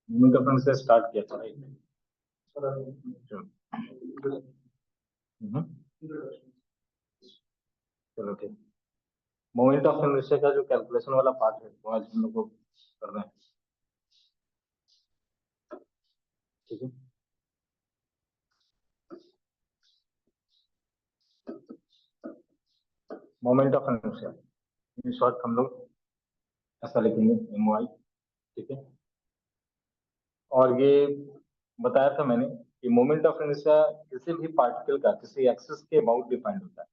Moment of inertia start किया था, right? चलो ठीक। मोमेंट ऑफ इनर्शिया का जो कैलकुलेशन वाला पार्ट है वो आज हम लोग को करना है, ठीक है? Moment of inertia in short हम लोग ऐसा लिखेंगे MY, ठीक है? और ये बताया था मैंने कि मोमेंट ऑफ इनर्शिया किसी भी पार्टिकल का किसी एक्सिस के अबाउट डिफाइंड होता है,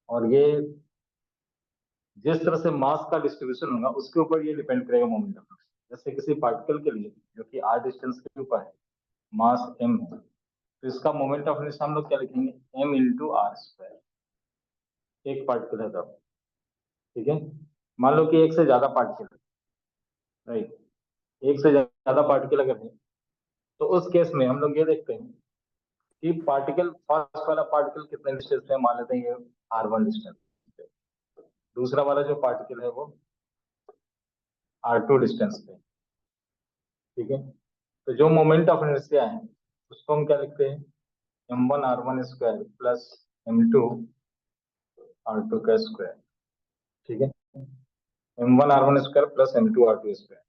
और ये जिस तरह से मास का डिस्ट्रीब्यूशन होगा उसके ऊपर ये डिपेंड करेगा मोमेंट ऑफ इनर्शिया। जैसे किसी पार्टिकल के लिए जो कि r डिस्टेंस के ऊपर है, मास m है, तो इसका मोमेंट ऑफ इनर्शिया हम लोग क्या लिखेंगे, m इंटू आर स्क्वायर। एक पार्टिकल है तब, ठीक है? मान लो कि एक से ज्यादा पार्टिकल है, राइट? एक से ज्यादा पार्टिकल अगर है तो उस केस में हम लोग ये देखते हैं कि पार्टिकल फर्स्ट वाला पार्टिकल कितने डिस्टेंस पे है, मान लेते हैं ये r1 डिस्टेंस पे, दूसरा वाला जो पार्टिकल है वो r2 डिस्टेंस पे, ठीक है? तो जो मोमेंट ऑफ इनर्शिया है उसको हम क्या लिखते हैं, m1 r1 square plus m2 r2 का स्क्वायर, ठीक है? m1 r1 square plus m2 r2 square.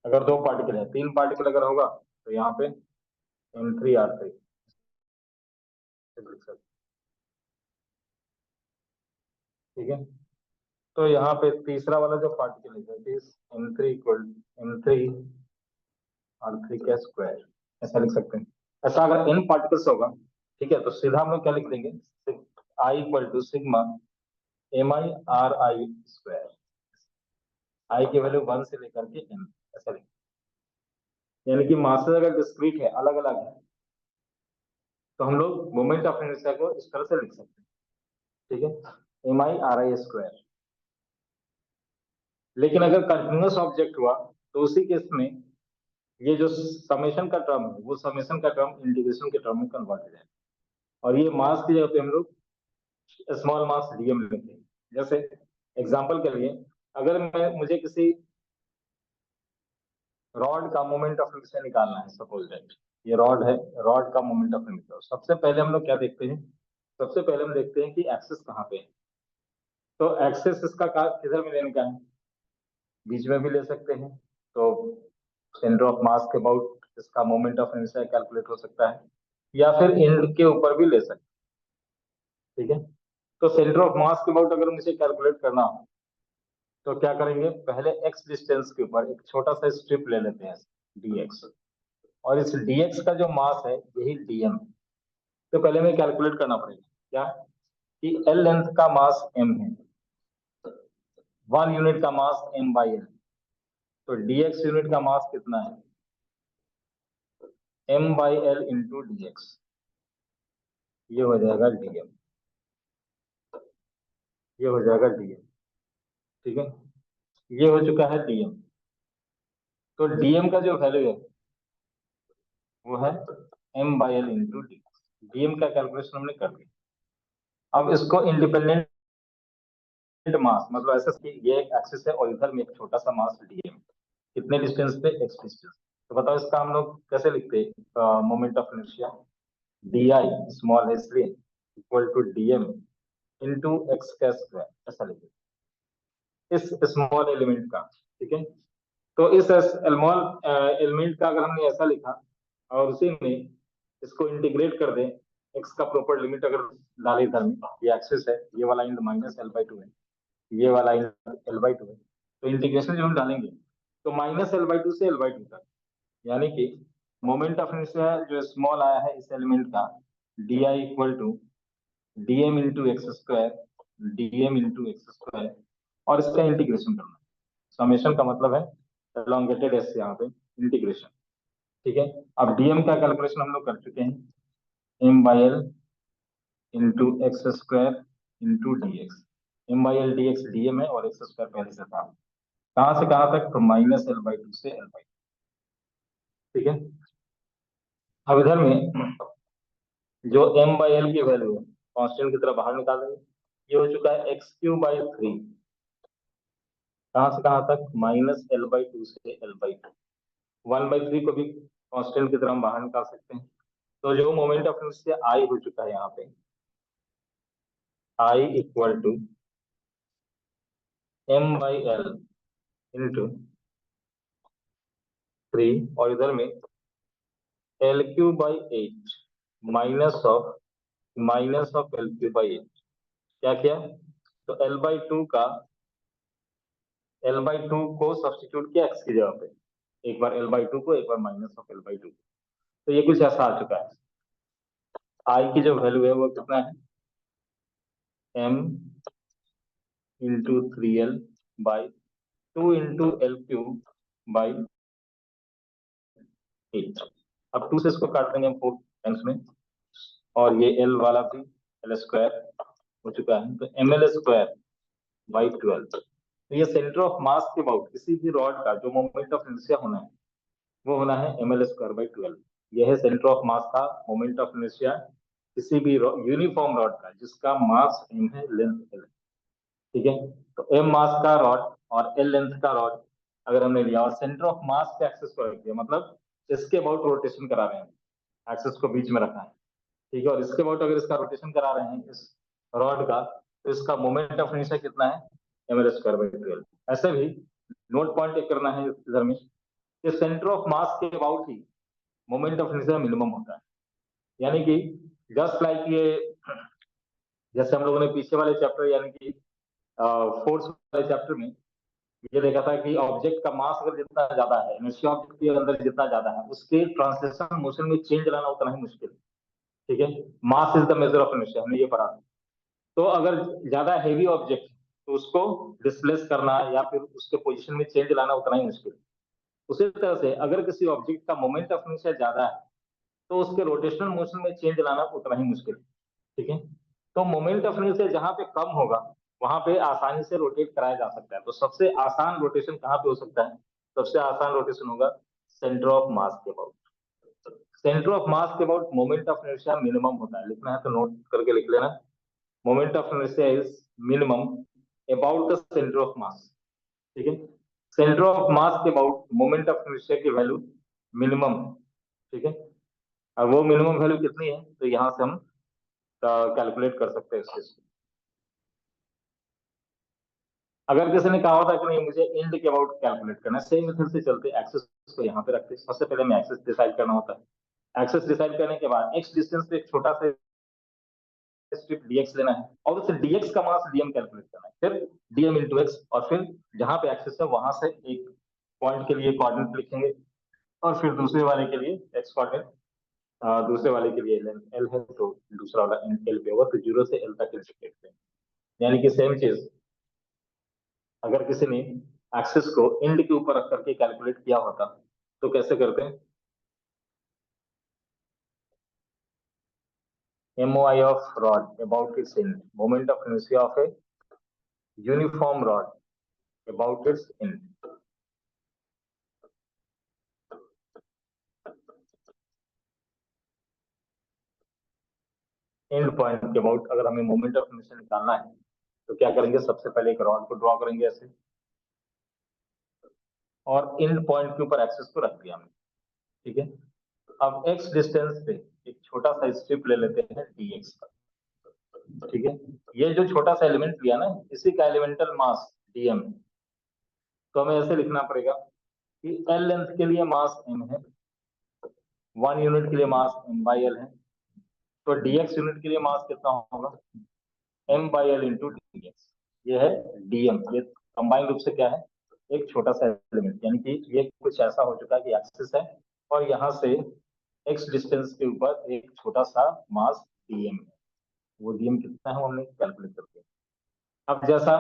अगर दो पार्टिकल है, तीन पार्टिकल अगर होगा तो यहाँ पे m3 r3 लिख सकते, ठीक है? तो यहाँ पे तीसरा वाला जो पार्टिकल है that is m3 equal m3 r3 का स्क्वायर, ऐसा लिख सकते हैं। ऐसा अगर n पार्टिकल्स होगा, ठीक है, तो सीधा हम लोग क्या लिख देंगे, I equal to sigma mi/ri square. I की वैल्यू 1 से लेकर के n, ऐसा लिख, यानी कि मासेस अगर डिस्क्रीट है, अलग अलग है, तो हम लोग मोमेंट ऑफ इनर्शिया को इस तरह से लिख सकते हैं, ठीक है, mi/ri स्क्वायर। लेकिन अगर कंटिन्यूअस ऑब्जेक्ट हुआ तो उसी केस में ये जो समेशन का टर्म है वो समेशन का टर्म इंटीग्रेशन के टर्म में कन्वर्ट हो जाए, और ये मास की जगह पे हम लोग स्मॉल मास डीएम लेते हैं। जैसे एग्जांपल के लिए, अगर मैं मुझे किसी रॉड का मोमेंट ऑफ इनर्शिया निकालना है, सपोज दैट ये रॉड है, रॉड का मोमेंट ऑफ इनर्शिया, सबसे पहले हम लोग क्या देखते हैं, सबसे पहले हम देखते हैं कि एक्सिस कहाँ पे है। तो एक्सिस इसका किधर में लेने का है, बीच में भी ले सकते हैं, तो सेंटर ऑफ मास के अबाउट इसका मोमेंट ऑफ इनर्शिया कैलकुलेट हो सकता है, या फिर एंड के ऊपर भी ले सकते हैं, ठीक है? तो सेंटर ऑफ मास के अबाउट अगर मुझे कैलकुलेट करना हो तो क्या करेंगे, पहले एक्स डिस्टेंस के ऊपर एक छोटा सा स्ट्रिप ले लेते हैं, dx, और इस dx का जो मास है यही dm। तो पहले हमें कैलकुलेट करना पड़ेगा क्या, कि l लेंथ का मास m है, 1 यूनिट का मास m/l, तो dx यूनिट का मास कितना है, m/l इंटू dx, ये हो जाएगा dm, ये हो जाएगा dm, ठीक है? ये हो चुका है dm। तो dm का जो वैल्यू है वो है m/l इंटू dx। dm का कैलकुलेशन हमने कर लिया। अब इसको इंडिपेंडेंट मास, मतलब ऐसा कि ये एक एक्सिस है और इधर में एक छोटा सा मास dm, कितने डिस्टेंस पे, x डिस्टेंस। तो बताओ इसका हम लोग कैसे लिखते हैं moment of inertia, di small है इसलिए equal to dm into x का स्क्वायर, ऐसा लिखते हैं इस स्मॉल एलिमेंट का, ठीक है? तो इस स्मॉल एलिमेंट का अगर हमने ऐसा लिखा और उसी में इसको इंटीग्रेट कर दें, एक्स का प्रॉपर लिमिट अगर डाले इधर में, ये एक्सिस है, ये वाला इंड -l/2 है, ये वाला l/2 है, तो इंटीग्रेशन जो हम डालेंगे तो -l/2 से l/2 तक, यानी कि मोमेंट ऑफ इनर्शिया जो स्मॉल आया है इस एलिमेंट का, di equal to dm into x square, dm into x square, और इसका इंटीग्रेशन करना, समेशन का मतलब है एलोंगेटेड एस, यहाँ पे इंटीग्रेशन, ठीक है? अब dm का कैलकुलेशन हम लोग कर चुके हैं, m/l into x square into dx, m/l dx dm है और एक्स स्क्वायर पहले से था, कहाँ से कहाँ तक, तो -l/2 से l/2, ठीक है? अब इधर में जो m/l की वैल्यू है कांस्टेंट की तरफ बाहर निकालेंगे, ये हो चुका है x³ 3, कहाँ से कहाँ तक, -l/2 से l/2, 1/3 को भी कांस्टेंट की तरह हम बाहर निकाल सकते हैं। तो जो मोमेंट ऑफ इनर्शिया आई हो चुका है यहाँ पे, आई इक्वल टू m/l इंटू 3, और इधर में L3/8 माइनस ऑफ L3/8। क्या किया? तो L/2 को सब्स्टिट्यूट किया x की जगह पे, एक बार L/2 को, एक बार -L/2। तो ये कुछ ऐसा आ चुका है। आई की जो वैल्यू है वो कितना है? m into 3l/2 into L3/8। अब 2 से इसको काट देंगे हम 4 टाइम्स में, और ये L वाला भी L² हो चुका है, तो ml²/12। तो ये सेंटर ऑफ मास के अबाउट किसी भी रॉड का जो मोमेंट ऑफ इनर्शिया होना है वो होना है ml²/12। यह है सेंटर ऑफ मास का मोमेंट ऑफ इनर्शिया किसी भी यूनिफॉर्म रॉड का जिसका मास m है, लेंथ l है। ठीक है, तो m मास का रॉड और l लेंथ का रॉड अगर हमने लिया और सेंटर ऑफ मास के एक्सिस को रख दिया, मतलब इसके अबाउट रोटेशन करा रहे हैं, एक्सिस को बीच में रखा है, ठीक है, और इसके अबाउट अगर इसका रोटेशन करा रहे हैं इस रॉड का, तो इसका मोमेंट ऑफ इनर्शिया कितना है? ml²/12। ऐसे भी नोट पॉइंट एक करना है इधर में, कि सेंटर ऑफ मास के about he moment of inertia minimum होता है। यानी कि जस्ट लाइक ये, जैसे हम लोगों ने पीछे वाले चैप्टर यानी कि फोर्स वाले चैप्टर में ये देखा था कि ऑब्जेक्ट का मास अगर जितना ज्यादा है, इनर्शिया ऑब्जेक्ट के अंदर जितना ज्यादा है, उसके ट्रांसलेशन मोशन में चेंज लाना उतना ही मुश्किल है। ठीक है, mass is the measure of inertia, हमने ये पढ़ा। तो अगर ज्यादा हेवी ऑब्जेक्ट तो उसको डिस्प्लेस करना या फिर उसके पोजीशन में चेंज लाना उतना ही मुश्किल। उसी तरह से अगर किसी ऑब्जेक्ट का मोमेंट ऑफ इनर्शिया ज्यादा है तो उसके रोटेशनल मोशन में चेंज लाना उतना ही मुश्किल। ठीक है, तो मोमेंट ऑफ इनर्शिया जहां पे कम होगा वहां पे आसानी से रोटेट कराया जा सकता है। तो सबसे आसान रोटेशन कहाँ पे हो सकता है? सबसे आसान रोटेशन होगा सेंटर ऑफ मास के अबाउट। सेंटर ऑफ मास के about moment of inertia minimum होता है, लिखना है तो नोट करके लिख लेना। Moment of inertia is minimum about the centre of mass. ठीक है, सेंटर ऑफ मास के अबाउट मोमेंट ऑफ इनर्शिया की वैल्यू मिनिमम। ठीक है, अब वो मिनिमम वैल्यू कितनी है तो यहाँ से हम कैलकुलेट कर सकते हैं इस चीज को। अगर किसी ने कहा होता कि नहीं मुझे एंड के अबाउट कैलकुलेट करना है, सेम मेथड से चलते, एक्सेस को यहाँ पे रखते, सबसे पहले हमें एक्सेस डिसाइड करना होता है। एक्सेस डिसाइड करने के बाद एक्स डिस्टेंस पे एक छोटा सा स्ट्रिप dx लेना है, और उस dx का मास dm कैलकुलेट करना है, फिर dm इंटू एक्स, और फिर जहां पे एक्सेस है वहां से एक पॉइंट के लिए कोऑर्डिनेट लिखेंगे, और फिर दूसरे वाले के लिए एक्स कोऑर्डिनेट, दूसरे वाले के लिए लेंथ एल है तो दूसरा वाला एल पे होगा, तो 0 से एल तक इंटीग्रेट करेंगे। यानी कि सेम चीज अगर किसी ने एक्सिस को एंड के ऊपर रख करके कैलकुलेट किया होता तो कैसे करते हैं? MOI of rod about its end, moment of inertia of a uniform rod about its end. And point के अबाउट अगर हमें मोमेंट ऑफ इनर्शिया निकालना है तो क्या करेंगे? सबसे पहले एक रॉड को ड्रॉ करेंगे ऐसे, और एंड पॉइंट के ऊपर एक्सिस को रख दिया हमने। ठीक है, अब एक्स डिस्टेंस पे एक छोटा सा स्ट्रिप ले लेते हैं dx का। ठीक है, ये जो छोटा सा एलिमेंट लिया ना, इसी का एलिमेंटल मास dm है। तो हमें ऐसे लिखना पड़ेगा कि l लेंथ के लिए मास m है, 1 यूनिट के लिए मास m/l है, तो dx यूनिट के लिए मास कितना होगा? m/l into dx। ये है dm, ये कंबाइंड रूप से क्या है? एक छोटा सा एलिमेंट, यानी कि ये कुछ ऐसा हो चुका है कि एक्सिस है और यहाँ से x डिस्टेंस के ऊपर एक छोटा सा मास dm है। वो dm कितना है वो हमने कैलकुलेट कर दिया। अब जैसा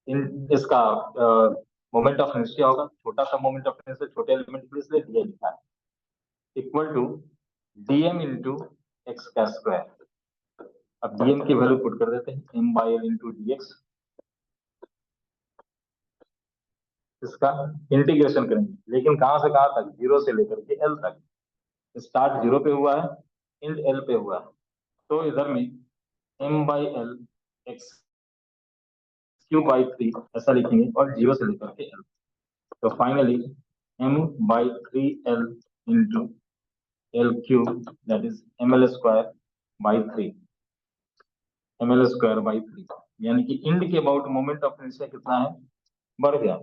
इन इसका मोमेंट ऑफ इनर्शिया होगा, छोटा सा मोमेंट ऑफ इनर्शिया छोटे एलिमेंट के लिए, इसलिए dm लिखा है, equal to dm into x का स्क्वायर। अब dm की वैल्यू पुट कर देते हैं m/l इंटू dx। इसका इंटीग्रेशन करेंगे, लेकिन कहां से कहां तक? 0 से लेकर के l तक। स्टार्ट 0 पे हुआ है, एंड l पे हुआ है, तो इधर में m/l x³ by 3 ऐसा लिखेंगे, और 0 से लेकर के l। तो finally m/3l into l cube, that is ml square by 3, ml square by 3, यानी कि इंड के अबाउट मोमेंट ऑफ इनर्शिया कितना है, बढ़ गया।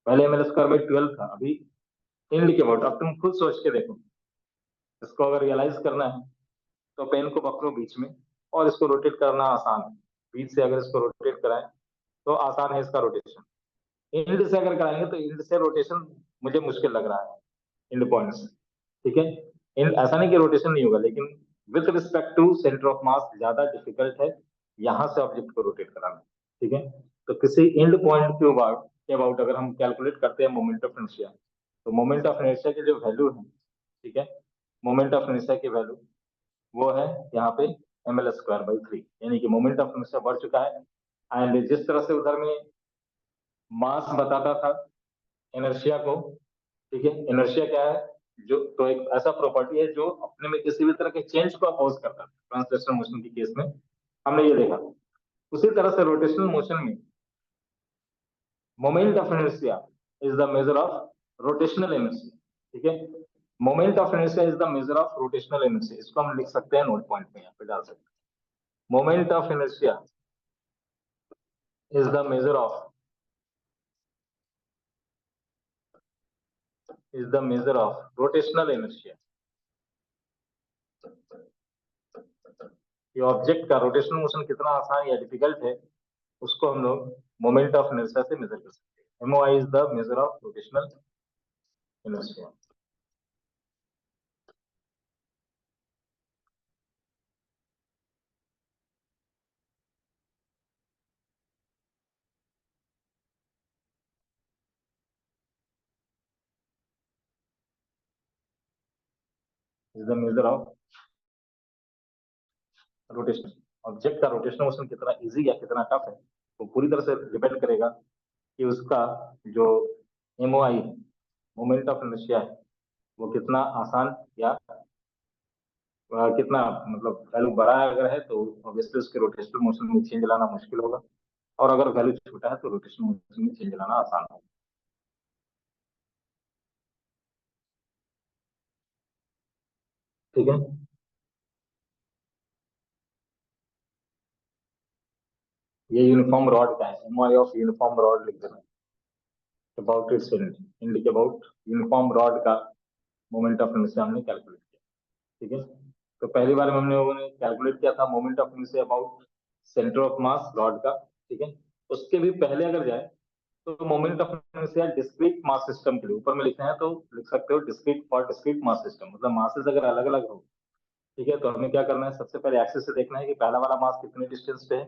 पहले ml स्क्वायर बाई 12 था, अभी इंड के अबाउट। अब तुम खुद सोच के देखो, इसको अगर रियलाइज करना है तो पेन को पकड़ो बीच में और इसको रोटेट करना आसान है। बीच से अगर इसको रोटेट कराएं तो आसान है इसका रोटेशन। इंड से अगर कराएंगे तो इंड से रोटेशन मुझे मुश्किल लग रहा है, इंड पॉइंट से। ठीक है, इंड ऐसा नहीं कि रोटेशन नहीं होगा, लेकिन with respect to centre of mass ज्यादा डिफिकल्ट है यहाँ से ऑब्जेक्ट को रोटेट कराना। ठीक है, तो किसी इंड पॉइंट के अबाउट अगर हम कैलकुलेट करते हैं मोमेंट ऑफ इनर्शिया, तो मोमेंट ऑफ इनर्शिया की जो वैल्यू है, ठीक है, मोमेंट ऑफ इनर्शिया की वैल्यू वो है यहाँ पे ml स्क्वायर बाई 3, यानी कि मोमेंट ऑफ इनर्शिया बढ़ चुका है। एंड जिस तरह से उधर में मास बताता था इनर्शिया को, ठीक है, इनर्शिया क्या है, जो तो एक ऐसा प्रॉपर्टी है जो अपने में किसी भी तरह के चेंज को अपोज करता है। ट्रांसलेशनल मोशन के केस में हमने ये देखा। उसी तरह से रोटेशनल मोशन में moment of inertia is the measure of rotational inertia. ठीक है, moment of inertia is the measure of rotational inertia. इसको हम लिख सकते हैं नोट पॉइंट में, यहाँ पे डाल सकते हैं। Moment of inertia is the measure of rotational inertia। ये ऑब्जेक्ट का रोटेशनल मोशन कितना आसान या डिफिकल्ट है, उसको हम लोग मोमेंट ऑफ इनर्शिया से मेजर कर सकते हैं। MOI is the measure of rotational inertia. Is the measure of rotation. Object का रोटेशनल मोशन कितना इजी या कितना टफ है, वो पूरी तरह से डिपेंड करेगा कि उसका जो MOI है, मोमेंट ऑफ इनर्शिया है, वो कितना आसान या कितना मतलब वैल्यू बड़ा अगर है तो ऑब्वियसली उसके रोटेशनल मोशन में चेंज लाना मुश्किल होगा, और अगर वैल्यू छोटा है तो रोटेशनल मोशन में चेंज लाना आसान होगा। ठीक है, ये यूनिफॉर्म रॉड का है, MOI ऑफ यूनिफॉर्म रॉड लिख देना। अबाउट इट्स इंड, इंड के अबाउट यूनिफॉर्म रॉड का मोमेंट ऑफ इनर्शिया हमने कैलकुलेट किया। ठीक है, तो पहली बार में हमने लोगों ने कैलकुलेट किया था moment of inertia about centre of mass rod का। ठीक है, उसके भी पहले अगर जाए तो moment of inertia discrete mass system के लिए ऊपर में लिखना है तो लिख सकते हो discrete for discrete mass system, मतलब मासेस अगर अलग अलग हो। ठीक है, तो हमें क्या करना है, सबसे पहले एक्सिस से देखना है कि पहला वाला मास कितने डिस्टेंस पे है,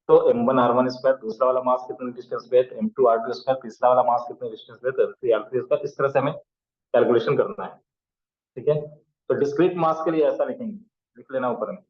तो m1r1 स्क्वायर, दूसरा वाला मास कितने डिस्टेंस पे है तो m2r2 स्क्वायर, तीसरा वाला मास कितने डिस्टेंस पे है तो m3r3 स्क्वायर। इस तरह से हमें कैलकुलेशन करना है। ठीक है, तो डिस्क्रीट मास के लिए ऐसा लिखेंगे, लिख लेना ऊपर में,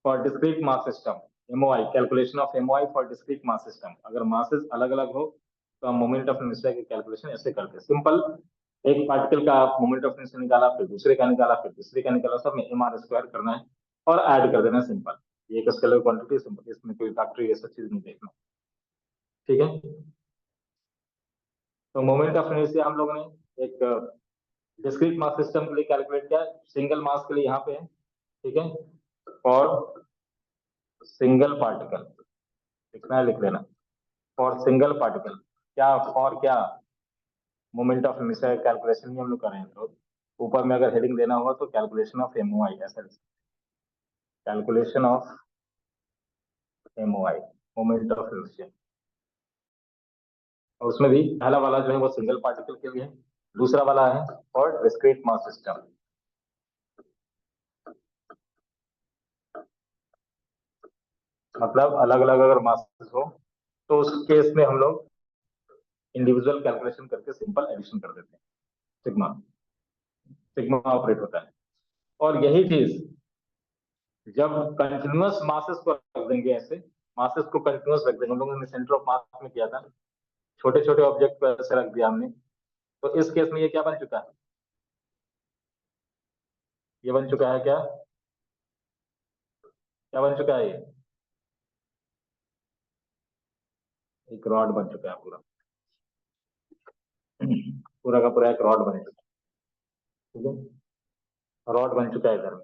for discrete mass system MOI, calculation of MOI for discrete mass system. अगर मासेस अलग अलग हो तो हम मोमेंट ऑफ इनर्शिया की कैलकुलेशन ऐसे करते हैं, सिंपल। एक पार्टिकल का मोमेंट ऑफ इनर्शिया निकाला, फिर दूसरे का निकाला, फिर तीसरे का निकाला, सब में mr स्क्वायर करना है और ऐड कर देना, सिंपल। ये एक स्केलर क्वांटिटी, सिंपल, इसमें कोई फैक्टरी ऐसा चीज नहीं देखना। ठीक है, तो मोमेंट ऑफ इनर्शिया हम लोगों ने एक डिस्क्रीट मास सिस्टम के लिए कैलकुलेट किया, सिंगल मास के लिए यहाँ पे है। ठीक है, फॉर सिंगल पार्टिकल लिखना है, लिख लेना, फॉर सिंगल पार्टिकल। क्या फॉर क्या, मोमेंट ऑफ इनर्शिया कैलकुलेशन भी हम लोग करें तो ऊपर में अगर हेडिंग देना होगा तो कैलकुलेशन ऑफ MOI ऐसा, calculation of MOI, moment of inertia. और उसमें भी पहला वाला जो है वो सिंगल पार्टिकल के लिए है, दूसरा वाला है फॉर डिस्क्रीट मास सिस्टम। मतलब अलग अलग अगर मासेस हो तो उस केस में हम लोग इंडिविजुअल कैलकुलेशन करके सिंपल एडिशन कर देते हैं, सिग्मा, सिग्मा ऑपरेट होता है। और यही चीज जब कंटिन्यूअस मासेस को रख देंगे, ऐसे मासेस को कंटिन्यूअस रख देंगे, हम लोगों ने सेंटर ऑफ मास में किया था, छोटे छोटे ऑब्जेक्ट को ऐसे रख दिया हमने, तो इस केस में ये क्या बन चुका है, ये बन चुका है क्या, क्या बन चुका है, ये एक रॉड बन चुका है पूरा। पूरा का पूरा एक रॉड बन चुका है। ठीक है, रॉड बन चुका है इधर में।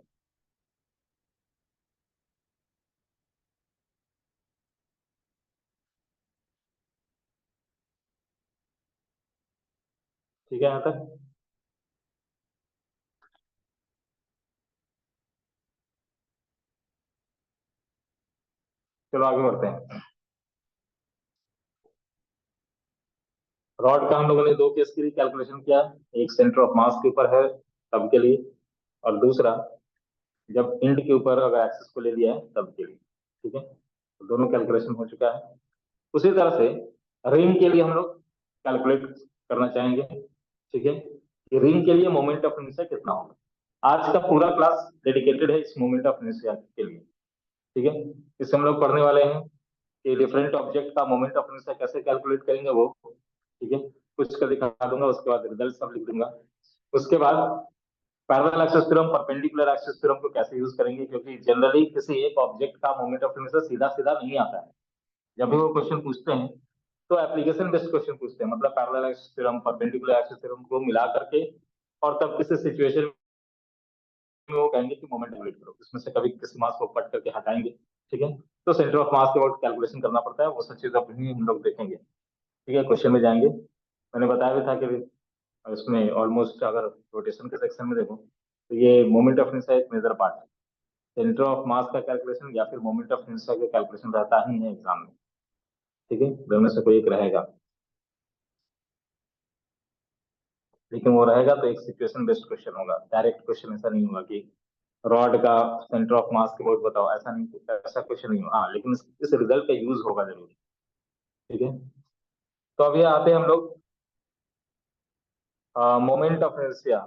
ठीक है यहाँ तक। चलो आगे बढ़ते हैं। रॉड का हम लोगों ने दो केस के लिए कैलकुलेशन किया। एक सेंटर ऑफ मास के ऊपर है तब के लिए, और दूसरा जब इंड के ऊपर अगर एक्सिस को ले लिया है तब के लिए। ठीक है, तो दोनों कैलकुलेशन हो चुका है। उसी तरह से रिंग के लिए हम लोग कैलकुलेट करना चाहेंगे। ठीक है, कि रिंग के लिए मोमेंट ऑफ इनर्शिया कितना होगा। आज का पूरा क्लास डेडिकेटेड है इस मोमेंट ऑफ इनर्शिया के लिए। ठीक है, इससे हम लोग पढ़ने वाले हैं कि डिफरेंट ऑब्जेक्ट का मोमेंट ऑफ इनर्शिया कैसे कैलकुलेट करेंगे वो। ठीक है, कुछ का दिखा दूंगा, उसके बाद रिजल्ट सब लिख दूंगा। उसके बाद parallel axis theorem, perpendicular axis theorem को कैसे यूज करेंगे, क्योंकि जनरली किसी एक ऑब्जेक्ट का मोमेंट ऑफ इनर्शिया सीधा सीधा नहीं आता है। जब भी वो क्वेश्चन पूछते हैं तो एप्लीकेशन बेस्ड क्वेश्चन पूछते हैं, मतलब parallel axis theorem, perpendicular axis theorem को मिला करके, और तब किसी सिचुएशन में वो कहेंगे कि मोमेंट कैलकुलेट करो, इसमें से कभी किसी मास को कट करके हटाएंगे। ठीक है, तो सेंटर ऑफ मास के वक्त कैलकुलेशन करना पड़ता है, वो सब चीज अपनी हम लोग देखेंगे। ठीक है, क्वेश्चन में जाएंगे। मैंने बताया भी था कि इसमें ऑलमोस्ट अगर रोटेशन के सेक्शन में देखो तो ये मोमेंट ऑफ इनर्शिया एक मेजर पार्ट है। सेंटर ऑफ मास का कैलकुलेशन या फिर मोमेंट ऑफ इनर्शिया का कैलकुलेशन रहता ही है एग्जाम में। ठीक है, दोनों में से कोई एक रहेगा, लेकिन वो रहेगा तो एक सिचुएशन बेस्ड क्वेश्चन होगा, डायरेक्ट क्वेश्चन ऐसा नहीं होगा कि रॉड का सेंटर ऑफ मास के बहुत बताओ, ऐसा नहीं, ऐसा क्वेश्चन नहीं होगा। हाँ, लेकिन इस रिजल्ट का यूज होगा जरूर। ठीक है, तो अब ये आते हैं हम लोग moment of inertia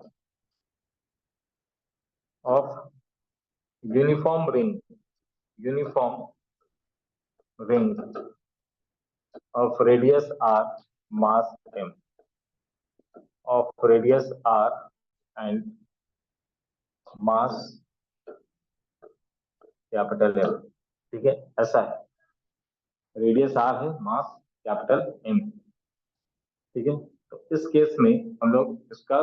of uniform ring, uniform ring of radius r, mass m, of radius r and mass capital M। ठीक है, ऐसा है, रेडियस r है, मास कैपिटल M। ठीक है, तो इस केस में हम लोग इसका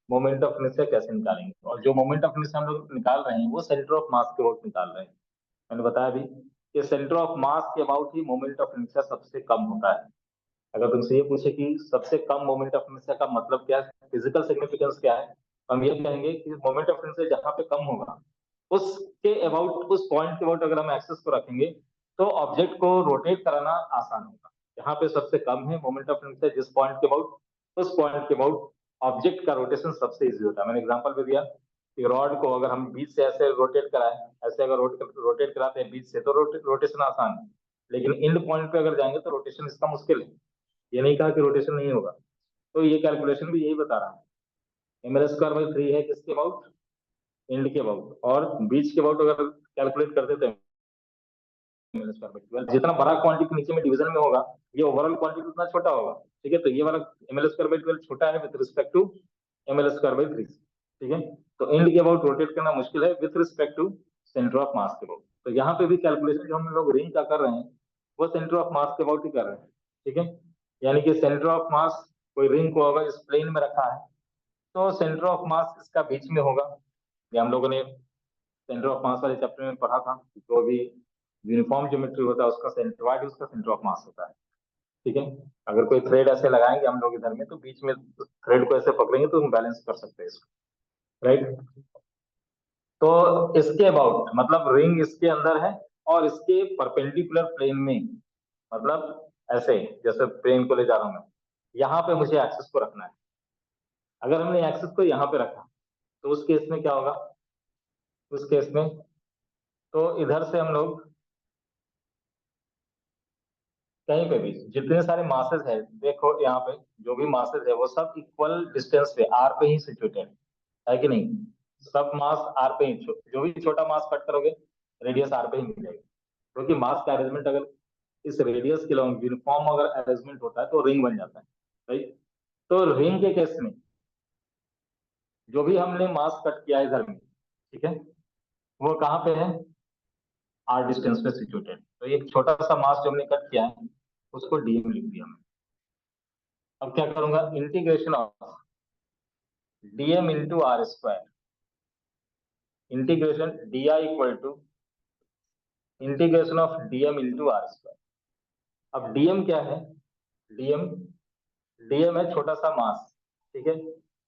मोमेंट ऑफ इनर्शिया कैसे निकालेंगे, और जो मोमेंट ऑफ इनर्शिया हम लोग निकाल रहे हैं वो सेंटर ऑफ मास के अबाउट निकाल रहे हैं। मैंने बताया भी कि सेंटर ऑफ मास के about he moment of inertia सबसे कम होता है। अगर तुमसे ये पूछे कि सबसे कम मोमेंट ऑफ इनर्शिया का मतलब क्या है, फिजिकल सिग्निफिकेंस क्या है, तो हम ये कहेंगे कि मोमेंट ऑफ इनर्शिया जहां पे कम होगा उसके अबाउट, उस पॉइंट के अबाउट अगर हम एक्सेस को रखेंगे तो ऑब्जेक्ट को रोटेट कराना आसान होगा। जहां पे सबसे कम है मोमेंट ऑफ इनर्शिया जिस पॉइंट के अबाउट, उस पॉइंट के अबाउट ऑब्जेक्ट का रोटेशन सबसे इजी होता है। मैंने एग्जांपल भी दिया कि रॉड को अगर हम बीच से ऐसे रोटेट कराएं, ऐसे अगर रोटेट कराते हैं बीच से तो रोटेशन आसान है, लेकिन एंड पॉइंट पे अगर जाएंगे तो रोटेशन इसका मुश्किल है। ये नहीं कहा कि रोटेशन नहीं होगा, तो ये कैलकुलेशन भी यही बता रहा है। ml²/3 है किसके अबाउट, एंड के अबाउट, और बीच के अबाउट अगर कैलकुलेट कर देते हैं ml²/12, जितना बड़ा क्वांटिटी नीचे में डिवीजन में होगा ये ओवरऑल क्वांटिटी उतना छोटा होगा। ठीक है, तो ये वाला ml²/12 छोटा है विद रिस्पेक्ट टू ml²/3। ठीक है, तो एंड के अबाउट रोटेट करना मुश्किल है with respect to centre of mass के अबाउट। तो यहाँ पे भी कैलकुलेशन जो हम लोग रिंग का कर रहे हैं वो सेंटर ऑफ मास के अबाउट ही कर रहे हैं। ठीक है, यानी कि सेंटर ऑफ मास, कोई रिंग को अगर इस प्लेन में रखा है तो सेंटर ऑफ मास इसका बीच में होगा। ये हम लोगों ने सेंटर ऑफ मास वाले चैप्टर में पढ़ा था, जो भी यूनिफॉर्म ज्योमेट्री होता है उसका सेंट्रॉइड उसका सेंटर ऑफ मास होता है। ठीक है, अगर कोई थ्रेड ऐसे लगाएंगे हम लोग इधर में तो बीच में थ्रेड को ऐसे पकड़ेंगे तो हम बैलेंस कर सकते हैं इसको, राइट। तो इसके अबाउट मतलब रिंग इसके अंदर है और इसके परपेंडिकुलर प्लेन में, मतलब ऐसे जैसे प्लेन को ले जा रहा हूं मैं, यहाँ पे मुझे एक्सिस को रखना है। अगर हमने एक्सिस को यहाँ पे रखा तो उस केस में क्या होगा, उस केस में तो इधर से हम लोग कहीं पे भी जितने सारे मासेस है, देखो यहाँ पे जो भी मासेस है वो सब इक्वल डिस्टेंस पे आर पे ही सिचुएटेड है कि नहीं। सब मास आर पे ही, जो भी छोटा मास कट करोगे रेडियस आर पे ही मिलेगा, क्योंकि मास का अरेंजमेंट अगर इस रेडियस के लॉन्ग यूनिफॉर्म अगर अरेंजमेंट होता है तो रिंग बन जाता है, राइट। तो रिंग के केस में जो भी हमने मास कट किया है इधर में, ठीक है, वो कहाँ पे है, आर डिस्टेंस पे सिचुएटेड। तो एक छोटा सा मास जो हमने कट किया है उसको डीएम लिख दिया हमने। अब क्या करूंगा, integration of dm into r square, integration d I equal to integration of dm into r square. अब dm क्या है, dm dm है छोटा सा मास, ठीक है।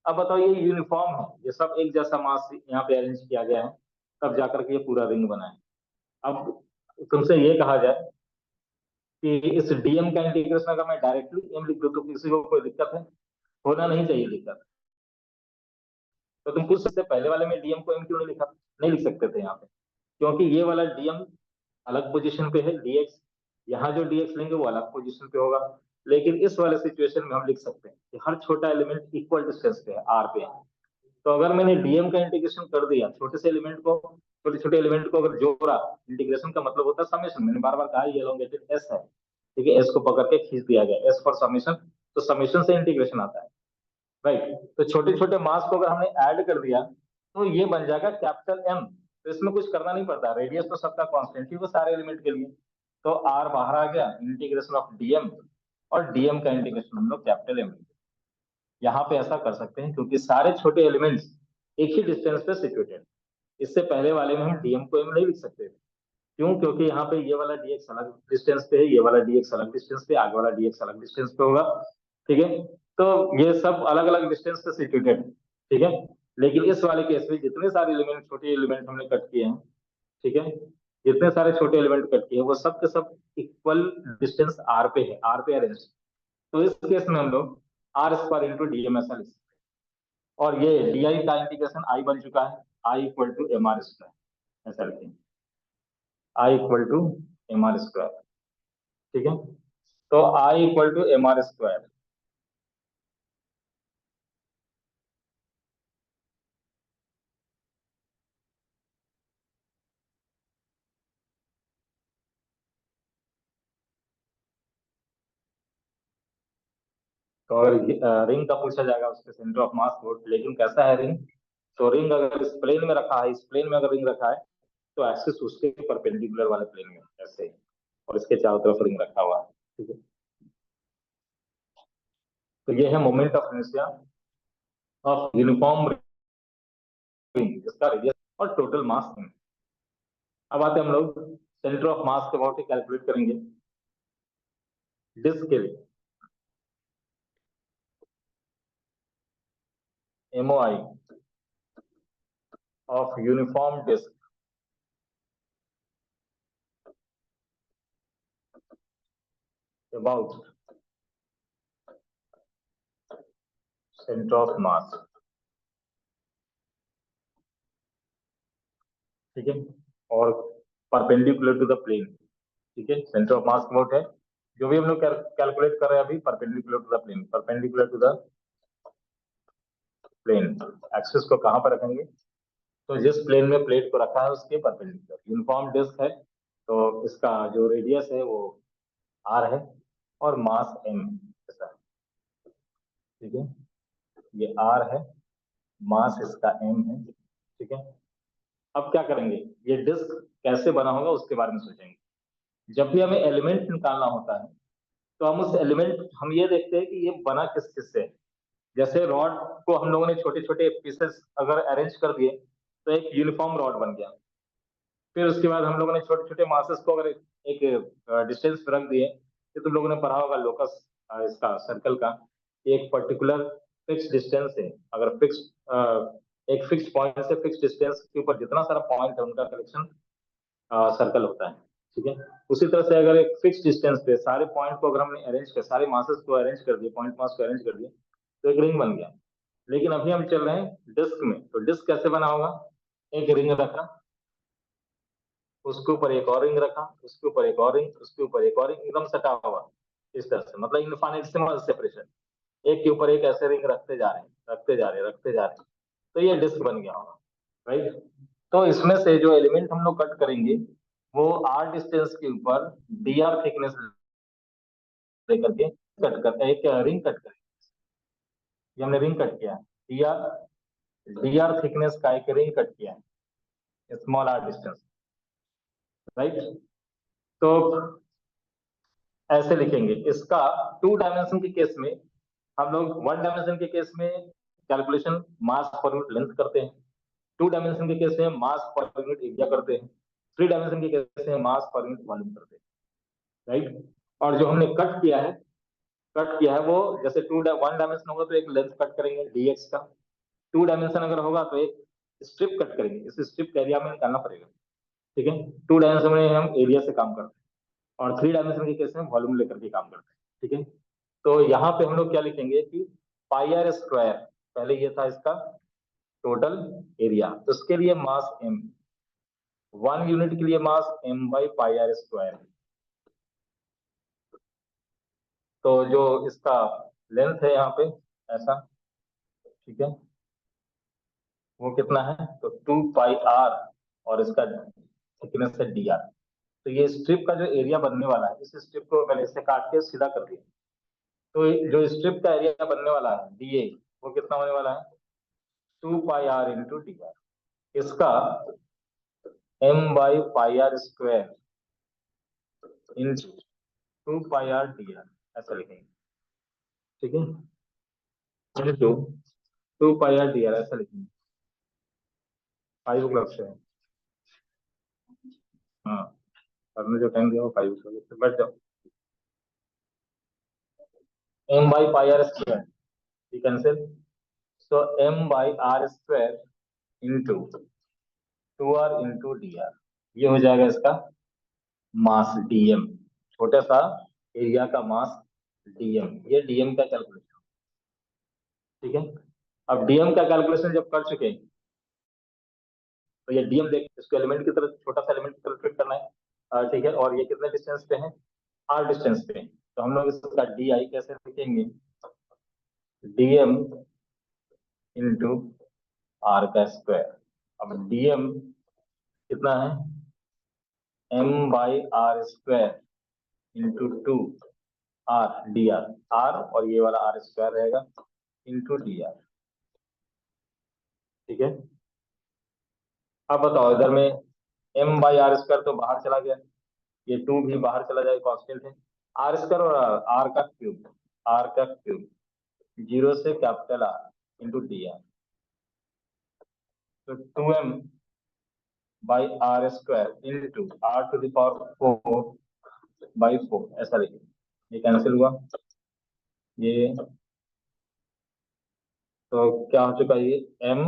अब बताओ ये यूनिफॉर्म है, ये सब एक जैसा मास यहाँ पे अरेंज किया गया है, तब जाकर के ये पूरा रिंग बना है। अब तुमसे ये कहा जाए कि इस डीएम का इंटीग्रेशन अगर मैं डायरेक्टली एम लिख दूं तो किसी को कोई दिक्कत है? होना नहीं चाहिए दिक्कत। तो तुम पूछ सकते पहले वाले में डीएम को एम क्यों नहीं लिखा, नहीं लिख सकते थे यहाँ पे, क्योंकि ये वाला डीएम अलग पोजीशन पे है, डीएक्स यहाँ जो डीएक्स लेंगे वो अलग पोजीशन पे होगा। लेकिन इस वाले सिचुएशन में हम लिख सकते हैं कि हर छोटा एलिमेंट इक्वल डिस्टेंस पे है, आर पे है। तो अगर मैंने डीएम का इंटीग्रेशन कर दिया, छोटे से एलिमेंट को छोटे छोटे एलिमेंट को अगर जोड़ा, इंटीग्रेशन का मतलब होता है समेशन, मैंने बार बार कहा ये एलोंगेटेड एस है, ठीक है। एस को पकड़ के खींच दिया गया, एस फॉर समेशन, तो समेशन से इंटीग्रेशन आता है, राइट। तो छोटे छोटे मास को अगर हमने ऐड कर दिया तो ये बन जाएगा कैपिटल एम। तो इसमें कुछ करना नहीं पड़ता, रेडियस तो सबका कांस्टेंट ही वो सारे एलिमेंट के लिए। तो आर बाहर आ गया, इंटीग्रेशन ऑफ डीएम, और डीएम का इंटीग्रेशन हम लोग कैपिटल एम। यहाँ पे ऐसा कर सकते हैं क्योंकि सारे छोटे एलिमेंट्स एक ही डिस्टेंस पे सिचुएटेड। इससे पहले वाले में हम डीएम को एम नहीं लिख सकते थे। क्यों? क्योंकि यहाँ पे ये वाला डीएक्स अलग डिस्टेंस पे है, ये वाला डीएक्स अलग डिस्टेंस पे, आगे वाला डीएक्स अलग डिस्टेंस पे होगा, ठीक है। तो ये सब अलग अलग डिस्टेंस पे सिचुएटेड है, ठीक है। लेकिन इस वाले केस में जितने सारे एलिमेंट, छोटे एलिमेंट हमने कट किए हैं, ठीक है, जितने सारे छोटे एलिमेंट कट किए हैं वो सब के सब इक्वल डिस्टेंस आर पे है, आर पे अरेंज। तो इस केस में हम लोग आर स्क्वायर इंटू डीएम ऐसा लिख सकते हैं। और ये डी आई का इंटीग्रेशन आई बन चुका है, I equal to M are square, ऐसा लिखेंगे, I equal to M are square, ठीक है। तो I equal to M are square, तो अगर रिंग का पूछा जाएगा उसके सेंटर ऑफ मास वोट, लेकिन कैसा है रिंग, तो रिंग अगर इस प्लेन में रखा है, इस प्लेन में अगर रिंग रखा है तो एक्सिस उसके परपेंडिकुलर वाले प्लेन में ऐसे, और इसके चारों तरफ रिंग रखा हुआ है, ठीक है। तो ये है moment of inertia of uniform ring, जिसका रेडियस और टोटल मास। अब आते हैं हम लोग सेंटर ऑफ मास के बहुत ही कैलकुलेट करेंगे डिस्क के लिए। MOI of uniform disc about centre of mass, ठीक है, और परपेंडिकुलर टू द प्लेन, ठीक है। सेंटर ऑफ मास नोट है, जो भी हम लोग कैलकुलेट कर रहे हैं अभी, perpendicular to the plane, perpendicular to the plane. Axis को कहां पर रखेंगे, तो जिस प्लेन में प्लेट को रखा है उसके परपेंडिकुलर। यूनिफॉर्म डिस्क है तो इसका जो रेडियस है वो आर है और मास एम, ऐसा है, ठीक है। ये आर है, मास इसका एम है, ठीक है। अब क्या करेंगे, ये डिस्क कैसे बना होगा उसके बारे में सोचेंगे। जब भी हमें एलिमेंट निकालना होता है तो हम उस एलिमेंट, हम ये देखते हैं कि ये बना किस किस से। जैसे रॉड को हम लोगों ने छोटे छोटे पीसेस अगर अरेंज कर दिए तो एक यूनिफॉर्म रॉड बन गया। फिर उसके बाद हम लोगों ने छोटे छोटे मासेस को अगर एक डिस्टेंस पे रख दिए, तो तुम लोगों ने पढ़ा होगा लोकस, इसका सर्कल का, एक पर्टिकुलर फिक्स डिस्टेंस है, अगर फिक्स एक फिक्स पॉइंट से फिक्स डिस्टेंस के ऊपर जितना सारा पॉइंट है उनका कलेक्शन सर्कल होता है, ठीक है। उसी तरह से अगर एक फिक्स डिस्टेंस पे सारे पॉइंट को अगर हमने अरेंज कर, सारे मासेस को अरेंज कर दिए, पॉइंट मास को अरेंज कर दिए, तो एक रिंग बन गया। लेकिन अभी हम चल रहे हैं डिस्क में, तो डिस्क कैसे बना होगा, एक रिंग रखा, उसके ऊपर एक और रिंग रखा, उसके ऊपर एक और रिंग, उसके ऊपर एक और रिंग, एकदम सटा हुआ, इस तरह से, मतलब इनफाइनेटसिमल सेपरेशन, एक के ऊपर एक ऐसे रिंग रखते जा रहे हैं, रखते जा रहे हैं, रखते जा रहे हैं, तो ये डिस्क बन गया होगा, राइट। तो इसमें से जो एलिमेंट हम लोग कट करेंगे वो आर डिस्टेंस के ऊपर डी आर थिकनेस लेकर के कट कर, एक रिंग कट करेंगे। ये हमने रिंग कट किया, डी आर थिकनेस का एक रिंग कट किया है, स्मॉल आर डिस्टेंस, राइट। तो ऐसे लिखेंगे इसका, टू डायमेंशन के केस में हम लोग वन डायमेंशन के केस में कैलकुलेशन मास पर यूनिट लेंथ करते हैं, टू डायमेंशन के केस में मास पर यूनिट एरिया करते हैं, थ्री डायमेंशन के केस में मास पर यूनिट वॉल्यूम करते हैं, राइट। और जो हमने कट किया है वो जैसे वन डायमेंशन होगा तो एक लेंथ कट करेंगे dx का, टू डायमेंशन अगर होगा तो एक स्ट्रिप कट करेंगे, इस स्ट्रिप का एरिया में निकालना पड़ेगा, ठीक है। टू डायमेंशन में हम एरिया से काम करते हैं और थ्री डायमेंशन के केस में वॉल्यूम लेकर के काम करते हैं, ठीक है। तो यहाँ पे हम लोग क्या लिखेंगे कि पाई आर स्क्वायर, पहले ये था इसका टोटल एरिया, तो उसके लिए मास m, वन यूनिट के लिए mass m by pi are square. तो जो इसका लेंथ है यहाँ पे ऐसा, ठीक है, वो कितना है तो टू पाई आर और इसका थिकनेस है डी आर। तो ये स्ट्रिप का जो एरिया बनने वाला है, इस स्ट्रिप को मैंने इससे काट के सीधा कर दिया, तो जो स्ट्रिप का एरिया बनने वाला है डी ए, वो कितना होने वाला है two pi r into D r, इसका m by pi are square into two pi r d r, ऐसा लिखेंगे, ठीक है, into two pi r d r ऐसा लिखेंगे, फाइव क्लब से है, हाँ, हमने जो टाइम दिया वो फाइव से बैठ जाओ, m by pi are square, you cancel, so m by are square into two r into D r, ये हो जाएगा इसका मास डीएम, छोटा सा एरिया का मास डीएम, ये डीएम का कैलकुलेशन, ठीक है। अब डीएम का कैलकुलेशन जब कर चुके तो ये डीएम देख, इसको एलिमेंट की तरफ, छोटा सा एलिमेंट की तरफ ट्रीट करना है, ठीक है, और ये कितने डिस्टेंस पे है आर डिस्टेंस पे, तो हम लोग इसका डी आई कैसे लिखेंगे, डीएम इंटू आर का स्क्वायर। अब डीएम कितना है m by are square into two r d r, r और ये वाला आर स्क्वायर रहेगा इंटू डी आर, ठीक है। अब बताओ इधर में m बाई आर स्क्वायर तो बाहर चला गया, ये टू भी बाहर चला जाएगा, कांस्टेंट है, आर स्क्वायर और आर का क्यूब जीरो से capital R into D R, तो two M by are square into R to the power four by four, ऐसा लिखिए, ये कैंसिल हुआ, ये तो क्या हो चुका, ये m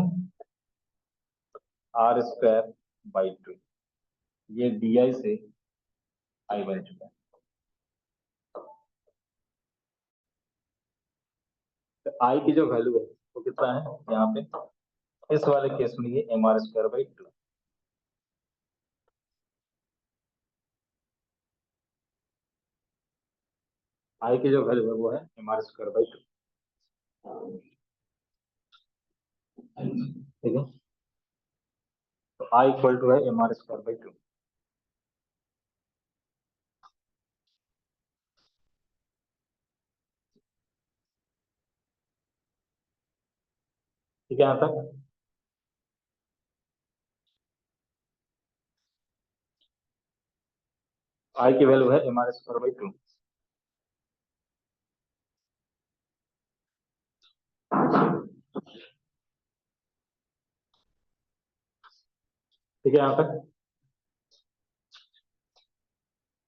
r square by two, ये डी आई से आई बन चुका है। तो आई की जो वैल्यू है वो कितना है यहाँ पे, इस वाले केस में ये M are square by two, I की जो वैल्यू है वो है M R square by two, ठीक है। तो आई इक्वल टू है M R square by two, ठीक है यहाँ तक। आई की वैल्यू है M R square by two, ठीक है यहाँ तक।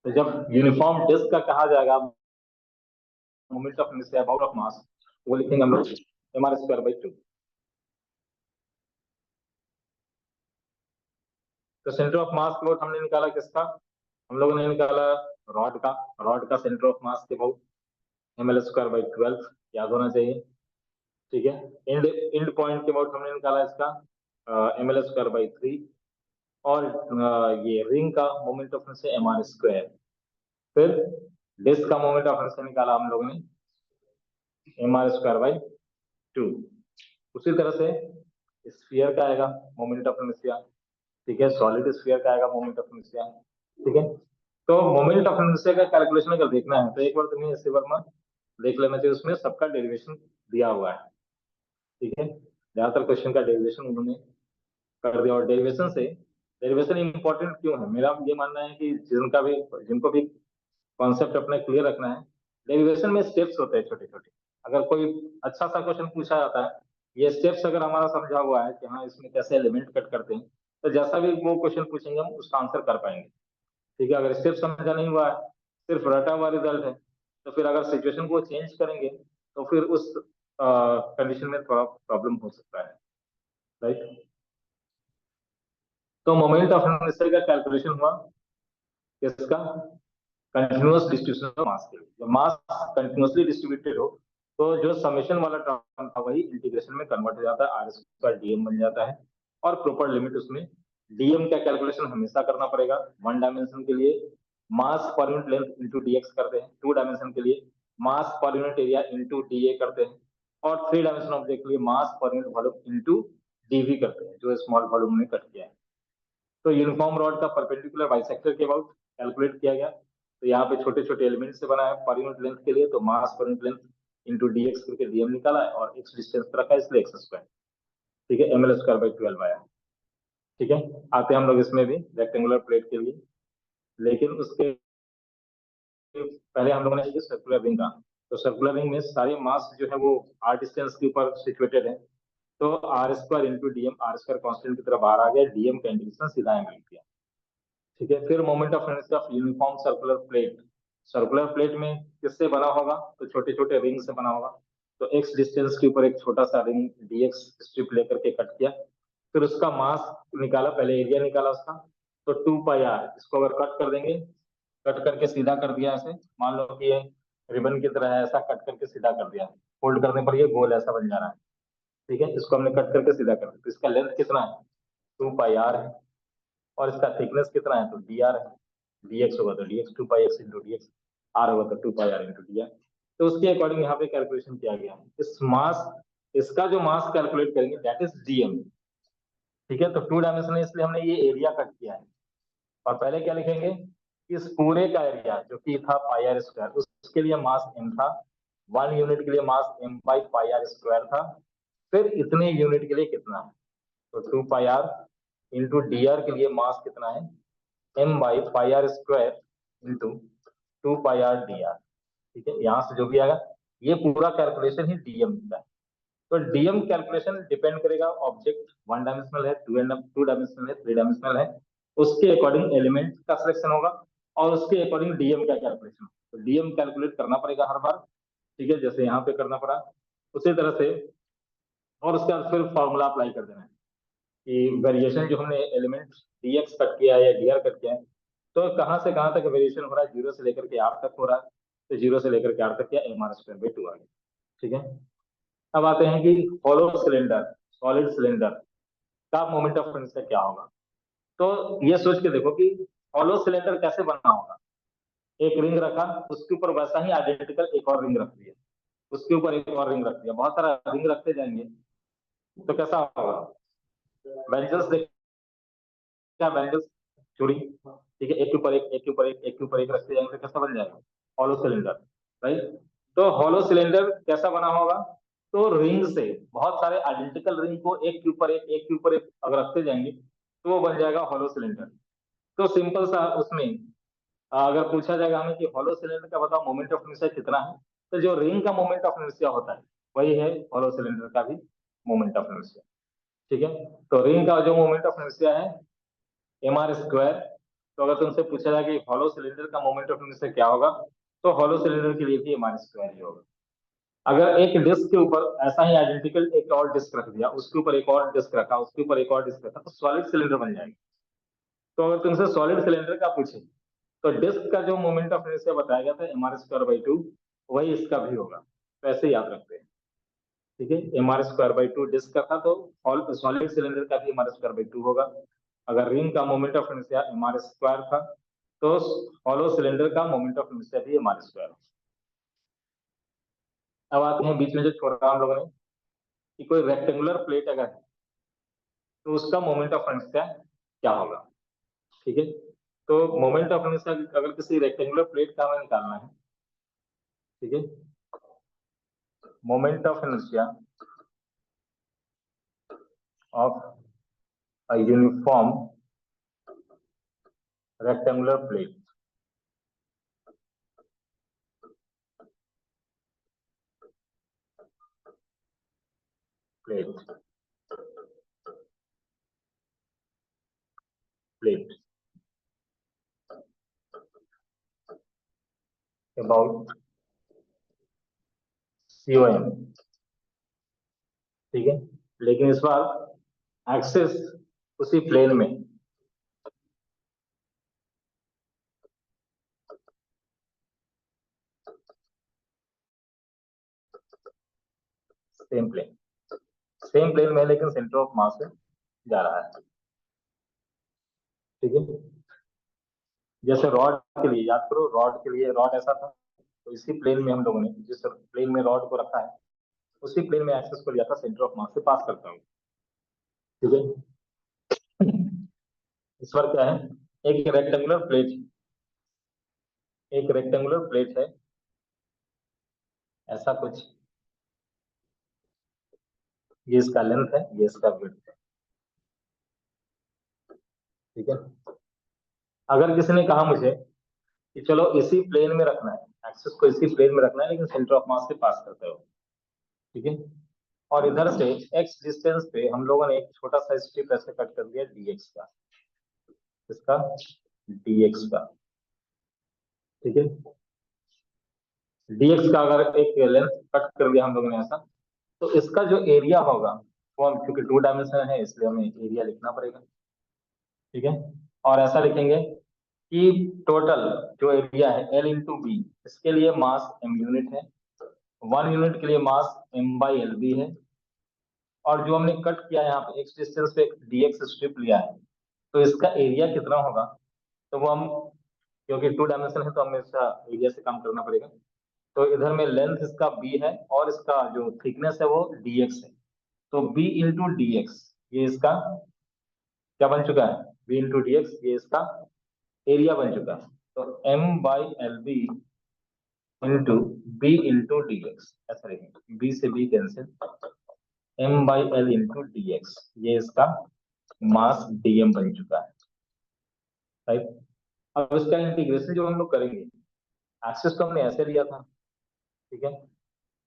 तो जब यूनिफॉर्म डिस्क का कहा जाएगा moment of inertia about of mass, वो लिखेंगे हम लोग m are square by two. तो सेंटर ऑफ मास के अबाउट हमने निकाला किसका, हम लोगों ने निकाला रॉड का सेंटर ऑफ मास के about m l square by 12, याद होना चाहिए, ठीक है। एंड एंड पॉइंट के अबाउट हमने निकाला इसका एम एल स्क्वायर बाई 3, और ये रिंग का moment of inertia m are square, फिर डिस्क का मोमेंट ऑफ इनर्शिया निकाला हम लोगों ने m are square by two. उसी तरह से स्फीयर का आएगा मोमेंट ऑफ इनर्शिया, ठीक है, सॉलिड स्फीयर का आएगा मोमेंट ऑफ इनर्शिया, ठीक है। तो मोमेंट ऑफ इनर्शिया का कैलकुलेशन अगर देखना है तो एक बार तुम्हें ऐसे बार में देख लेना चाहिए, उसमें सबका डेरिवेशन दिया हुआ है, ठीक है। ज्यादातर क्वेश्चन का डेरिवेशन उन्होंने कर दिया, और डेरिवेशन इंपॉर्टेंट क्यों है, मेरा ये मानना है कि जिनको भी कॉन्सेप्ट अपना क्लियर रखना है, डेरिवेशन में स्टेप्स होते हैं छोटे छोटे, अगर कोई अच्छा सा क्वेश्चन पूछा जाता है, ये स्टेप्स अगर हमारा समझा हुआ है कि हाँ इसमें कैसे एलिमेंट कट करते हैं, तो जैसा भी वो क्वेश्चन पूछेंगे हम उसका आंसर कर पाएंगे। ठीक है, अगर स्टेप समझा नहीं हुआ है, सिर्फ रटा हुआ रिजल्ट है, तो फिर अगर सिचुएशन को चेंज करेंगे तो फिर उस कंडीशन में थोड़ा प्रॉब्लम हो सकता है, राइट। तो मोमेंट ऑफ इनर्शिया का कैलकुलेशन हुआ किसका, कंटिन्यूअस डिस्ट्रीब्यूशन ऑफ मास के लिए। जब मास कंटिन्यूअसली डिस्ट्रीब्यूटेड हो तो जो समेशन वाला टर्म था वही इंटीग्रेशन में कन्वर्ट हो जाता है, आर स्क्वायर डीएम बन जाता है। और प्रॉपर लिमिट उसमें डीएम का कैलकुलेशन हमेशा करना पड़ेगा। वन डायमेंशन के लिए मास पर यूनिट लेंथ इंटू डीएक्स करते हैं, टू डायमेंशन के लिए मास पर यूनिट एरिया इंटू डीए करते हैं, और थ्री डायमेंशन ऑब्जेक्ट के लिए मास पर यूनिट वॉल्यूम इंटू डीवी करते हैं, जो स्मॉल वॉल्यूम में कट किया है। तो यूनिफॉर्म रॉड का परपेंडिकुलर बाइसेक्टर के अबाउट कैलकुलेट किया गया। तो यहाँ पे छोटे छोटे एलिमेंट से बना है पर यूनिट लेंथ के लिए, तो मास पर यूनिट लेंथ इंटू डीएक्स करके डीएम निकाला है, और एक्स डिस्टेंस रखा है इसलिए एक्स स्क्वायर। ठीक है, एम एल स्क्वायर बाई 12 आया। ठीक है, आते हैं हम लोग इसमें भी रेक्टेंगुलर प्लेट के लिए, लेकिन उसके पहले हम लोगों ने ये सर्कुलर रिंग का, तो सर्कुलर रिंग में सारी मास जो है वो आर डिस्टेंस के ऊपर सिचुएटेड है। तो r square into d m, r square constant की तरफ बाहर आ गया, डीएम का इंटीग्रेशन सीधा एंगल किया। ठीक है, फिर moment of inertia of uniform circular plate. Circular plate में किससे बना होगा, तो छोटे छोटे रिंग से बना होगा। तो एक्स डिस्टेंस के ऊपर एक छोटा सा रिंग डीएक्स स्ट्रिप लेकर के कट किया, फिर उसका मास निकाला, पहले एरिया निकाला उसका। तो 2 पाई आर, इसको अगर कट कर देंगे, कट करके सीधा कर दिया ऐसे, मान लो कि ये रिबन की तरह है, ऐसा कट करके सीधा कर दिया, फोल्ड करने पर ये गोल ऐसा बन जा रहा है। ठीक है, इसको हमने कट करके सीधा कर दिया, तो इसका लेंथ कितना है, 2 पाई आर है। और इसका थिकनेस कितना है, तो डी आर है। डीएक्स होगा तो d x 2 pi x into d x, r होगा तो 2 pi r into D R. तो उसके अकॉर्डिंग यहाँ पे कैलकुलेशन किया गया है। इस मास, इसका जो मास कैलकुलेट करेंगे दैट इज डीएम। ठीक है, तो टू डायमेंशन है इसलिए हमने ये एरिया कट किया है। और पहले क्या लिखेंगे, इस पूरे का एरिया जो कि था पाई आर स्क्वायर, उसके लिए मास एम था, 1 यूनिट के लिए mass M by pi are square था। फिर इतने यूनिट के लिए कितना है, तो 2 pi r into D r के लिए मास कितना है, m by pi are square into 2 pi r d r. ठीक है, यहां से जो भी आएगा, ये पूरा कैलकुलेशन ही डीएम का है। तो डीएम कैलकुलेशन डिपेंड करेगा, ऑब्जेक्ट वन डायमेंशनल है, टू डायमेंशनल है, थ्री डायमेंशनल है, उसके अकॉर्डिंग एलिमेंट का सिलेक्शन होगा, और उसके अकॉर्डिंग डीएम का कैलकुलेशन। तो डीएम कैलकुलेट करना पड़ेगा हर बार। ठीक है, जैसे यहाँ पे करना पड़ा उसी तरह से, और उसके बाद फिर फॉर्मूला अप्लाई कर देना है कि वेरिएशन जो हमने एलिमेंट डीएक्स कट किया है या डीआर कट किया है, तो कहाँ से कहाँ तक वेरिएशन हो रहा है, जीरो से लेकर के आर तक हो रहा है, तो जीरो से लेकर के आर तक क्या एम आर स्क्वायर बाई 2 आ गया। ठीक है, अब आते हैं कि हॉलो सिलेंडर, सॉलिड सिलेंडर का मोमेंट ऑफ इनर्शिया क्या होगा। तो ये सोच के देखो कि हॉलो सिलेंडर कैसे बनना होगा। एक रिंग रखा, उसके ऊपर वैसा ही आइडेंटिकल एक और रिंग रख दिया, उसके ऊपर एक और रिंग रख दिया, बहुत सारा रिंग रखते जाएंगे, तो कैसा होगा, बेंजल्स देख, क्या बेंजल्स, चूड़ी। ठीक है, एक के ऊपर एक, एक के ऊपर एक, एक के ऊपर एक रखते जाएंगे, तो कैसा बन जाएगा, हॉलो सिलेंडर, राइट। तो हॉलो सिलेंडर कैसा बना होगा, तो रिंग से बहुत सारे आइडेंटिकल रिंग को एक के ऊपर एक, एक के ऊपर एक अगर रखते जाएंगे तो वो बन जाएगा हॉलो सिलेंडर। तो सिंपल सा उसमें अगर पूछा जाएगा हमें कि हॉलो सिलेंडर का बताओ मोमेंट ऑफ इनर्शिया कितना है, तो जो रिंग का मोमेंट ऑफ इनर्शिया होता है वही है हॉलो सिलेंडर का भी मोमेंट ऑफ इनर्शिया। ठीक है, तो रिंग का जो मोमेंट ऑफ इनर्शिया है एम आर स्क्वायर। तो अगर तुमसे पूछा जाए कि हॉलो सिलेंडर का मोमेंट ऑफ इनर्शिया क्या होगा, तो हॉलो सिलेंडर के लिए भी एम आर स्क्वायर ही होगा। अगर एक डिस्क के ऊपर ऐसा ही आइडेंटिकल एक और डिस्क रख दिया, उसके ऊपर एक और डिस्क रखा, उसके ऊपर एक और डिस्क रखा, तो सॉलिड सिलेंडर बन जाएगा। तो अगर तुमसे सॉलिड सिलेंडर का पूछे, तो डिस्क का जो मोमेंट ऑफ इनर्शिया बताया गया था एम आर स्क्वायर बाई 2, वही इसका भी होगा, तो ऐसे याद रखते हैं। ठीक है, M R square by 2 disc का था, तो सॉलिड सिलेंडर का भी एम आर स्क्वायर बाई 2 होगा। अगर रिंग का moment of inertia m are square था, तो हॉलो सिलेंडर का मोमेंट ऑफ इनर्शिया भी एम आर स्क्वायर। अब आते हैं बीच में जो छोड़ा हम लोगों ने, कि कोई रेक्टेंगुलर प्लेट अगर है तो उसका मोमेंट ऑफ इनर्शिया क्या होगा। ठीक है, तो मोमेंट ऑफ इनर्शिया अगर किसी रेक्टेंगुलर प्लेट का हमें निकालना है, ठीक है, moment of inertia of a uniform rectangular plate, plate plate about COM, ठीक है। लेकिन इस बार एक्सेस उसी प्लेन में, सेम प्लेन में, लेकिन सेंटर ऑफ मास से जा रहा है, ठीक है। जैसे रॉड के लिए याद करो, रॉड के लिए रॉड ऐसा था, तो इसी प्लेन में हम लोगों ने जिस प्लेन में रॉड को रखा है उसी प्लेन में एक्सेस को लिया था, सेंटर ऑफ मास से पास करता हूँ, ठीक है। इस बार क्या है, एक रेक्टेंगुलर प्लेट, एक रेक्टेंगुलर प्लेट है ऐसा कुछ, ये इसका लेंथ है, ये इसका विड्थ है, ठीक है। अगर किसी ने कहा मुझे कि चलो इसी प्लेन में रखना है, एक्सेस को इसी प्लेन में रखना है लेकिन सेंटर ऑफ मास से पास करते हो, ठीक है। और इधर से x डिस्टेंस पे हम लोगों ने एक छोटा सा स्ट्रिप ऐसे कट कर दिया dx का, इसका dx का, ठीक है। dx का अगर एक लेंथ कट कर दिया हम लोगों ने ऐसा, तो इसका जो एरिया होगा वो हम, क्योंकि 2 डायमेंशन है इसलिए हमें एरिया लिखना पड़ेगा, ठीक है। और ऐसा लिखेंगे कि टोटल जो एरिया है L इंटू बी, इसके लिए मास m यूनिट है, 1 यूनिट के लिए मास m/lb है, और जो हमने कट किया है यहाँ पे x डिस्टेंस पे dx स्ट्रिप लिया है, तो इसका एरिया कितना होगा, तो वो हम, क्योंकि 2 डायमेंशन है तो हमें इसका एरिया से काम करना पड़ेगा। तो इधर में लेंथ इसका b है और इसका जो थिकनेस है वो dx है, तो b इंटू डी एक्स, ये इसका क्या बन चुका है, b इंटू डी एक्स, ये इसका एरिया बन चुका है। तो m/lb into b into D x, ऐसा लिखेंगे, b से b cancel, m/l into D x, ये इसका मास dm बन चुका है, राइट। अब इसका इंटीग्रेशन जो हम लोग करेंगे, एक्सेस तो हमने ऐसे लिया था, ठीक है।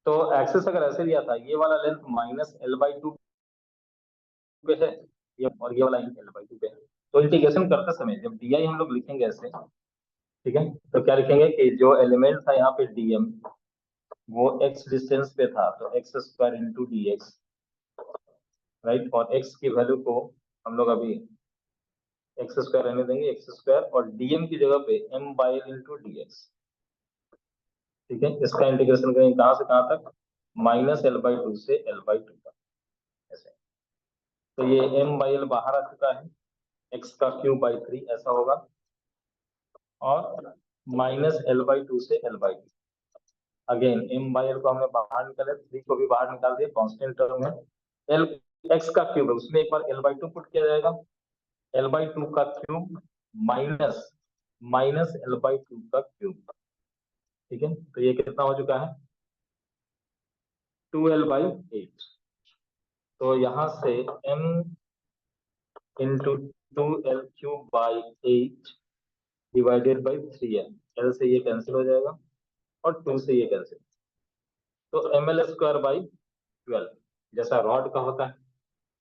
तो एक्सेस अगर ऐसे लिया था, ये वाला लेंथ -l/2 पे है, ये और ये वाला l/2 पे है, तो इंटीग्रेशन करते समय जब डी हम लोग लिखेंगे ऐसे, ठीक है, तो क्या लिखेंगे कि जो एलिमेंट था यहाँ पे dm, वो x डिस्टेंस पे था, तो x² into D x, right. और x की वैल्यू को हम लोग अभी x² रहने देंगे, x², और dm की जगह पे m/l इंटू डी एक्स, ठीक है। इसका इंटीग्रेशन करेंगे कहाँ से कहाँ तक, -l/2 से l/2 तक, ऐसे। तो ये m/l बाहर आ चुका है, x³/3 ऐसा होगा, और -l/2 से l/2, अगेन m/l को हमने बाहर निकाले, 3 को भी बाहर निकाल दिया, कांस्टेंट टर्म है, l x³ है, उसमें एक बार l/2 पुट किया जाएगा, l/2 का क्यूब माइनस -l/2 का क्यूब, ठीक है। तो ये कितना हो चुका है, 2l/8। तो यहाँ से m into 2l³/8 divided by 3l, l से ये कैंसिल हो जाएगा और 2 से ये कैंसिल, तो ml²/12, जैसा रॉड का होता है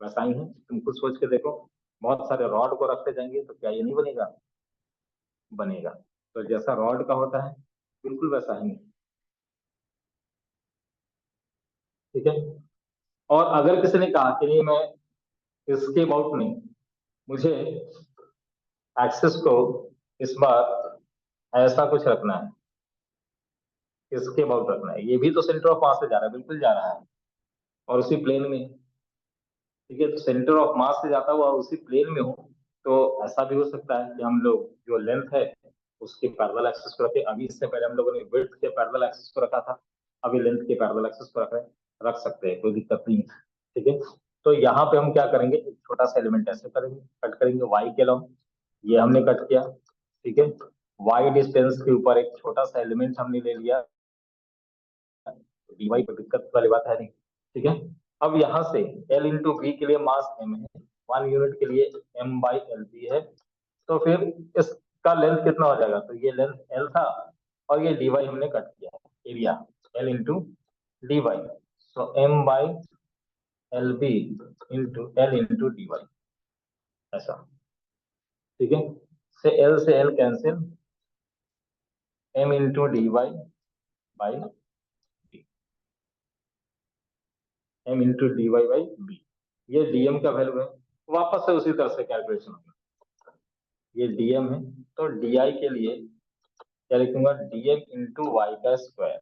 वैसा ही है। तुम खुद सोच के देखो, बहुत सारे रॉड को रखते जाएंगे तो क्या ये नहीं बनेगा, बनेगा। तो जैसा रॉड का होता है बिल्कुल वैसा ही है, ठीक है। और अगर किसी ने कहा कि नहीं मैं इसके अबाउट नहीं, मुझे एक्सेस को इस बार ऐसा कुछ रखना है, इसके अबाउट रखना है, ये भी तो सेंटर ऑफ मास से जा रहा है, बिल्कुल जा रहा है, और उसी प्लेन में, ठीक है। तो सेंटर ऑफ मास से जाता हुआ उसी प्लेन में हो, तो ऐसा भी हो सकता है कि हम लोग जो लेंथ है उसके पैरेलल एक्सिस को रखें। अभी इससे पहले हम लोगों ने विड्थ के पैरेलल एक्सिस को रखा था, अभी लेंथ के पैरेलल एक्सिस को रख सकते हैं, कोई दिक्कत नहीं है, ठीक है। तो यहाँ पे हम क्या करेंगे, एक छोटा सा एलिमेंट ऐसे करेंगे, कट करेंगे y के लॉन्ग, ये हमने कट किया, ठीक है। y डिस्टेंस के ऊपर एक छोटा सा एलिमेंट हमने ले लिया, dy कोई दिक्कत वाली बात है नहीं, ठीक है। अब यहाँ से l इंटू बी के लिए मास m है, 1 यूनिट के लिए m/lb है, तो फिर इसका लेंथ कितना हो जाएगा, तो ये लेंथ l था, और ये dy हमने कट किया है, area l into dy, so m/l l b into l into d y, ऐसा। ठीक है, से l cancel, m into d y by d, m into d y by b. ये डीएम का वैल्यू है। वापस से उसी तरह से कैलकुलेशन होगा। ये डीएम है, तो डीआई के लिए क्या लिखूंगा, डीएम इंटू वाई का स्क्वायर।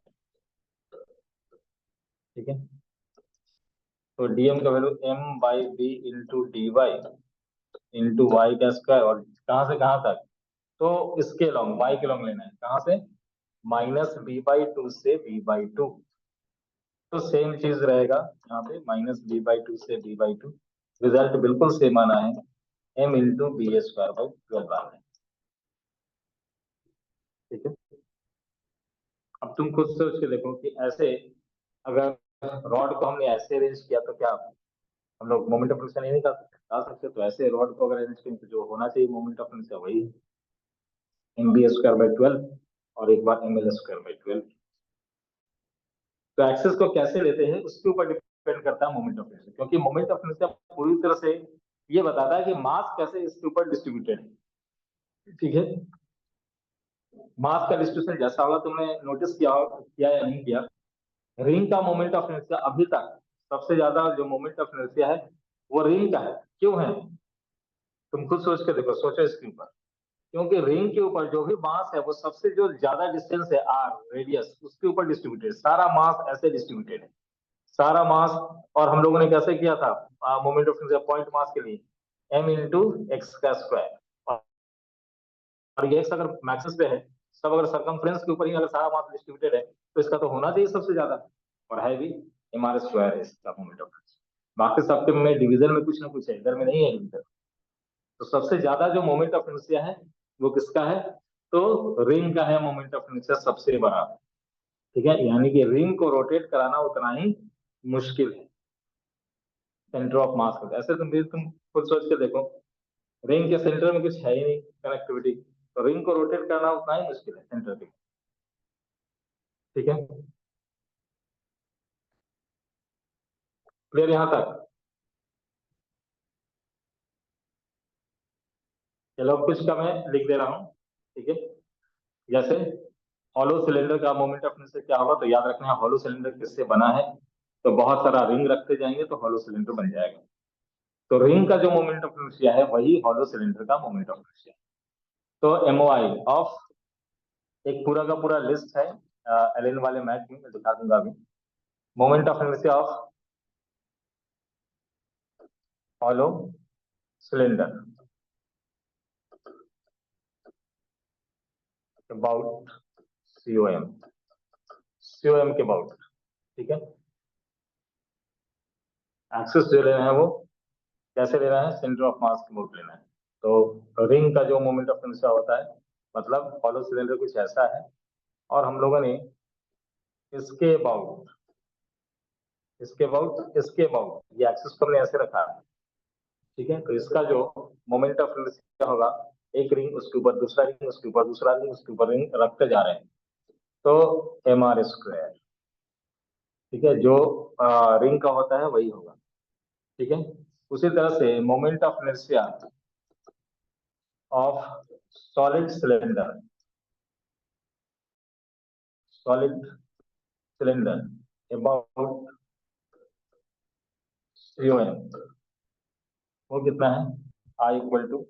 ठीक है, तो डीएम का value m by b into d y into y का स्क्वायर, और कहाँ से कहाँ तक, तो इसके लॉन्ग, वाई के लॉन्ग लेना है, कहाँ से, माइनस बी बाई टू से बी बाई टू। तो सेम चीज रहेगा यहाँ पे, माइनस बी बाई टू से बी बाई टू। रिजल्ट बिल्कुल सेम आना है, m into b square by 12 आना है। ठीक है, अब तुम खुद सोच के देखो कि ऐसे अगर रॉड को हमने ऐसे अरेंज किया तो क्या हम लोग मोमेंट ऑफ इनर्शिया नहीं निकाल सकते? तो ऐसे रॉड को अगर अरेंज करें तो जो होना चाहिए मोमेंट ऑफ इनर्शिया वही एम बी स्क्वायर बाई 12, और एक बार एम एल स्क्वायर बाई 12। तो एक्सेस को कैसे लेते हैं उसके ऊपर डिपेंड करता है मोमेंट ऑफ इनर्शिया, क्योंकि मोमेंट ऑफ इनर्शिया पूरी तरह से ये बताता है कि मास कैसे इसके ऊपर डिस्ट्रीब्यूटेड है। ठीक है, मास का डिस्ट्रीब्यूशन जैसा होगा, तुमने नोटिस किया या नहीं किया, रिंग का मोमेंट ऑफ इनर्शिया अभी तक सबसे ज्यादा जो मोमेंट ऑफ इनर्शिया है वो रिंग का है। क्यों है, तुम खुद सोच के देखो, सोचो इसके ऊपर। क्योंकि रिंग के ऊपर जो भी मास है वो सबसे जो ज्यादा डिस्टेंस है आर रेडियस, उसके ऊपर डिस्ट्रीब्यूटेड, सारा मास ऐसे डिस्ट्रीब्यूटेड है, सारा मास। और हम लोगों ने कैसे किया था moment of inertia point mass के लिए, एम इंटू एक्स का स्क्वायर। और ये एक्स अगर मैक्सिस पे है, सब अगर सरकमफ्रेंस के ऊपर ही अगर सारा मास डिस्ट्रीब्यूटेड है तो इसका तो होना चाहिए सबसे ज्यादा, और है भी, एम आर स्क्वायर है इसका मोमेंट ऑफ इनर्शिया। बाकी सबके में डिवीजन में कुछ ना कुछ है, इधर में नहीं है डिवीजन। तो सबसे ज्यादा जो मोमेंट ऑफ इनर्शिया है वो किसका है, तो रिंग का है मोमेंट ऑफ इनर्शिया सबसे बड़ा। ठीक है, यानी कि रिंग को रोटेट कराना उतना ही मुश्किल है सेंटर ऑफ मास का। ऐसे तुम खुद सोच के देखो, रिंग के सेंटर में कुछ है ही नहीं कनेक्टिविटी, तो रिंग को रोटेट करना उतना ही मुश्किल है सेंटर पे। ठीक है, क्लियर यहाँ तक? चलो कुछ का मैं लिख दे रहा हूँ। ठीक है, जैसे हॉलो सिलेंडर का मोमेंट ऑफ इनर्शिया क्या होगा, तो याद रखना है हॉलो सिलेंडर किससे बना है, तो बहुत सारा रिंग रखते जाएंगे तो हॉलो सिलेंडर बन जाएगा। तो रिंग का जो मोमेंट ऑफ इनर्शिया है वही हॉलो सिलेंडर का मोमेंट ऑफ इनर्शिया। तो एमओआई ऑफ, एक पूरा का पूरा लिस्ट है, एलएन वाले मैथ में मैं दिखा दूंगा अभी। Moment of inertia of hollow cylinder about COM, COM के अबाउट। ठीक है, एक्सेस जो लेना है वो कैसे लेना है, सेंटर ऑफ मास के अबाउट लेना है। तो रिंग का जो मोमेंट ऑफ इनर्शिया होता है, मतलब हॉलो सिलेंडर कुछ ऐसा है, और हम लोगों ने इसके अबाउट, इसके अबाउट, ये एक्सेस को हमने ऐसे रखा है। ठीक है, तो इसका जो मोमेंट ऑफ इनर्शिया होगा, एक रिंग उसके ऊपर दूसरा रिंग उसके ऊपर दूसरा रिंग उसके ऊपर रिंग रखते जा रहे हैं, तो एम आर स्क्वायर। ठीक है, जो रिंग का होता है वही होगा। ठीक है, उसी तरह से moment of inertia of solid cylinder, solid cylinder about COM, वो कितना है, आई इक्वल टू,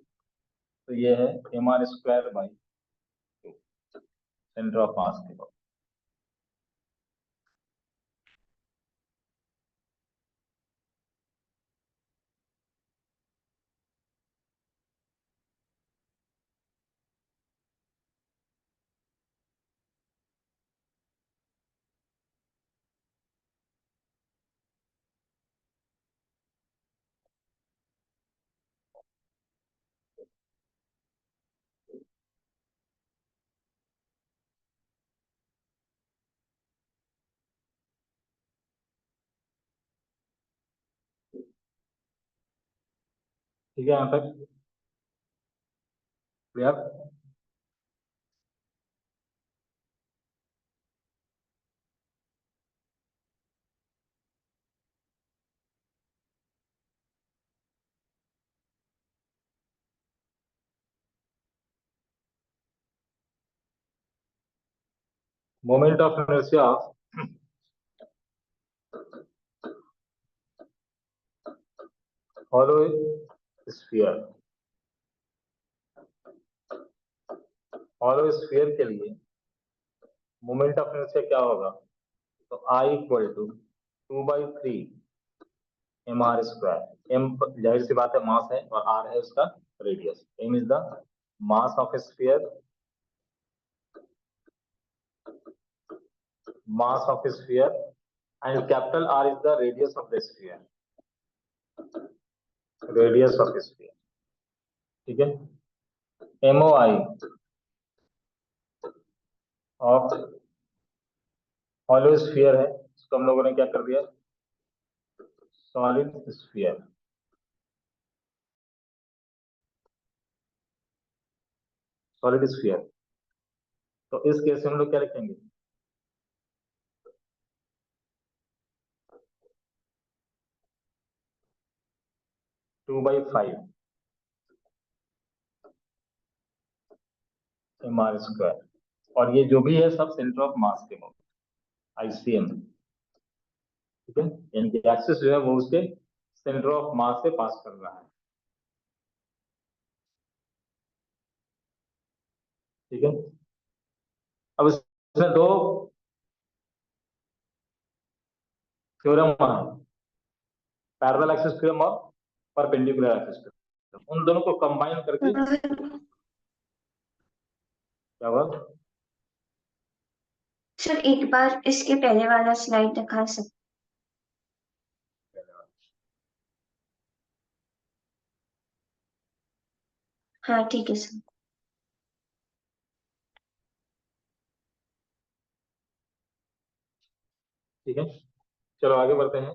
तो ये है M R square by centre of mass के पास। ठीक है, यहाँ तक clear? Moment of inertia of hollow sphere, hollow sphere के लिए मोमेंट ऑफ इनर्शिया क्या होगा? तो I equal to 2/3 mr²। m जाहिर सी बात है मास है और r है उसका radius. m is the mass of sphere, mass of sphere, and capital R is the radius of the sphere, radius of sphere। ठीक है, MOI ऑफ हॉलो स्फीयर है, इसको हम लोगों ने क्या कर दिया, सॉलिड स्फीयर। सॉलिड स्फीयर, तो इस केस में हम लोग क्या लिखेंगे, 2/5 mr²। और ये जो भी है सब सेंटर ऑफ मास के मॉडल, ICM। ठीक है, यानी कि एक्सिस जो है वो उसके सेंटर ऑफ मास से पास कर रहा है। ठीक है, अब इसमें दो थ्योरम है, पैरेलल एक्सिस थ्योरम और परपेंडिकुलर एक्सिस थ्योरम। उन दोनों को कंबाइन करके क्या हुआ? सर एक बार इसके पहले वाला स्लाइड दिखा सकते? हाँ ठीक है सर। ठीक है, चलो आगे बढ़ते हैं।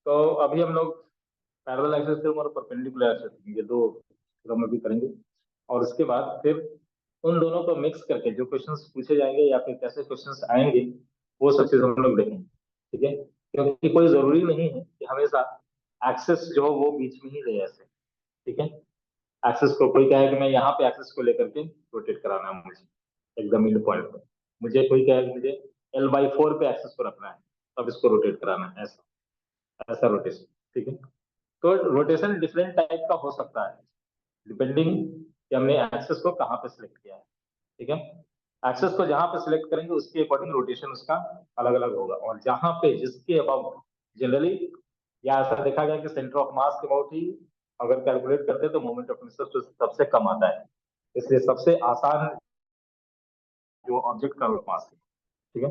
तो अभी हम लोग पैरेलल एक्सिस थ्योरम और परपेंडिकुलर एक्सिस थ्योरम ये दो थ्योरम अभी करेंगे, और उसके बाद फिर उन दोनों को मिक्स करके जो क्वेश्चंस पूछे जाएंगे या फिर कैसे क्वेश्चंस आएंगे वो सब चीज हम लोग देखेंगे। ठीक है, क्योंकि कोई जरूरी नहीं है कि हमेशा एक्सिस जो हो वो बीच में ही रहे ऐसे। ठीक है, एक्सिस को कोई कहे कि मैं यहाँ पे एक्सिस को लेकर के रोटेट कराना है मुझे एकदम मिड पॉइंट पे, मुझे कोई कहे कि मुझे L/4 पे एक्सिस को रखना है तब इसको रोटेट कराना है, ऐसा ऐसा रोटेशन। ठीक है, तो रोटेशन डिफरेंट टाइप का हो सकता है डिपेंडिंग कि हमने एक्सेस को कहाँ पे सिलेक्ट किया है। ठीक है, एक्सेस को जहां पे सिलेक्ट करेंगे उसके अकॉर्डिंग रोटेशन उसका अलग अलग होगा, और जहां पे जिसके अबाउट जनरली या ऐसा देखा गया कि सेंटर ऑफ मास के अबाउट ही अगर कैलकुलेट करते हैं तो मोमेंट ऑफ इनर्शिया सबसे कम आता है, इसलिए सबसे आसान जो ऑब्जेक्ट का मास है। ठीक है,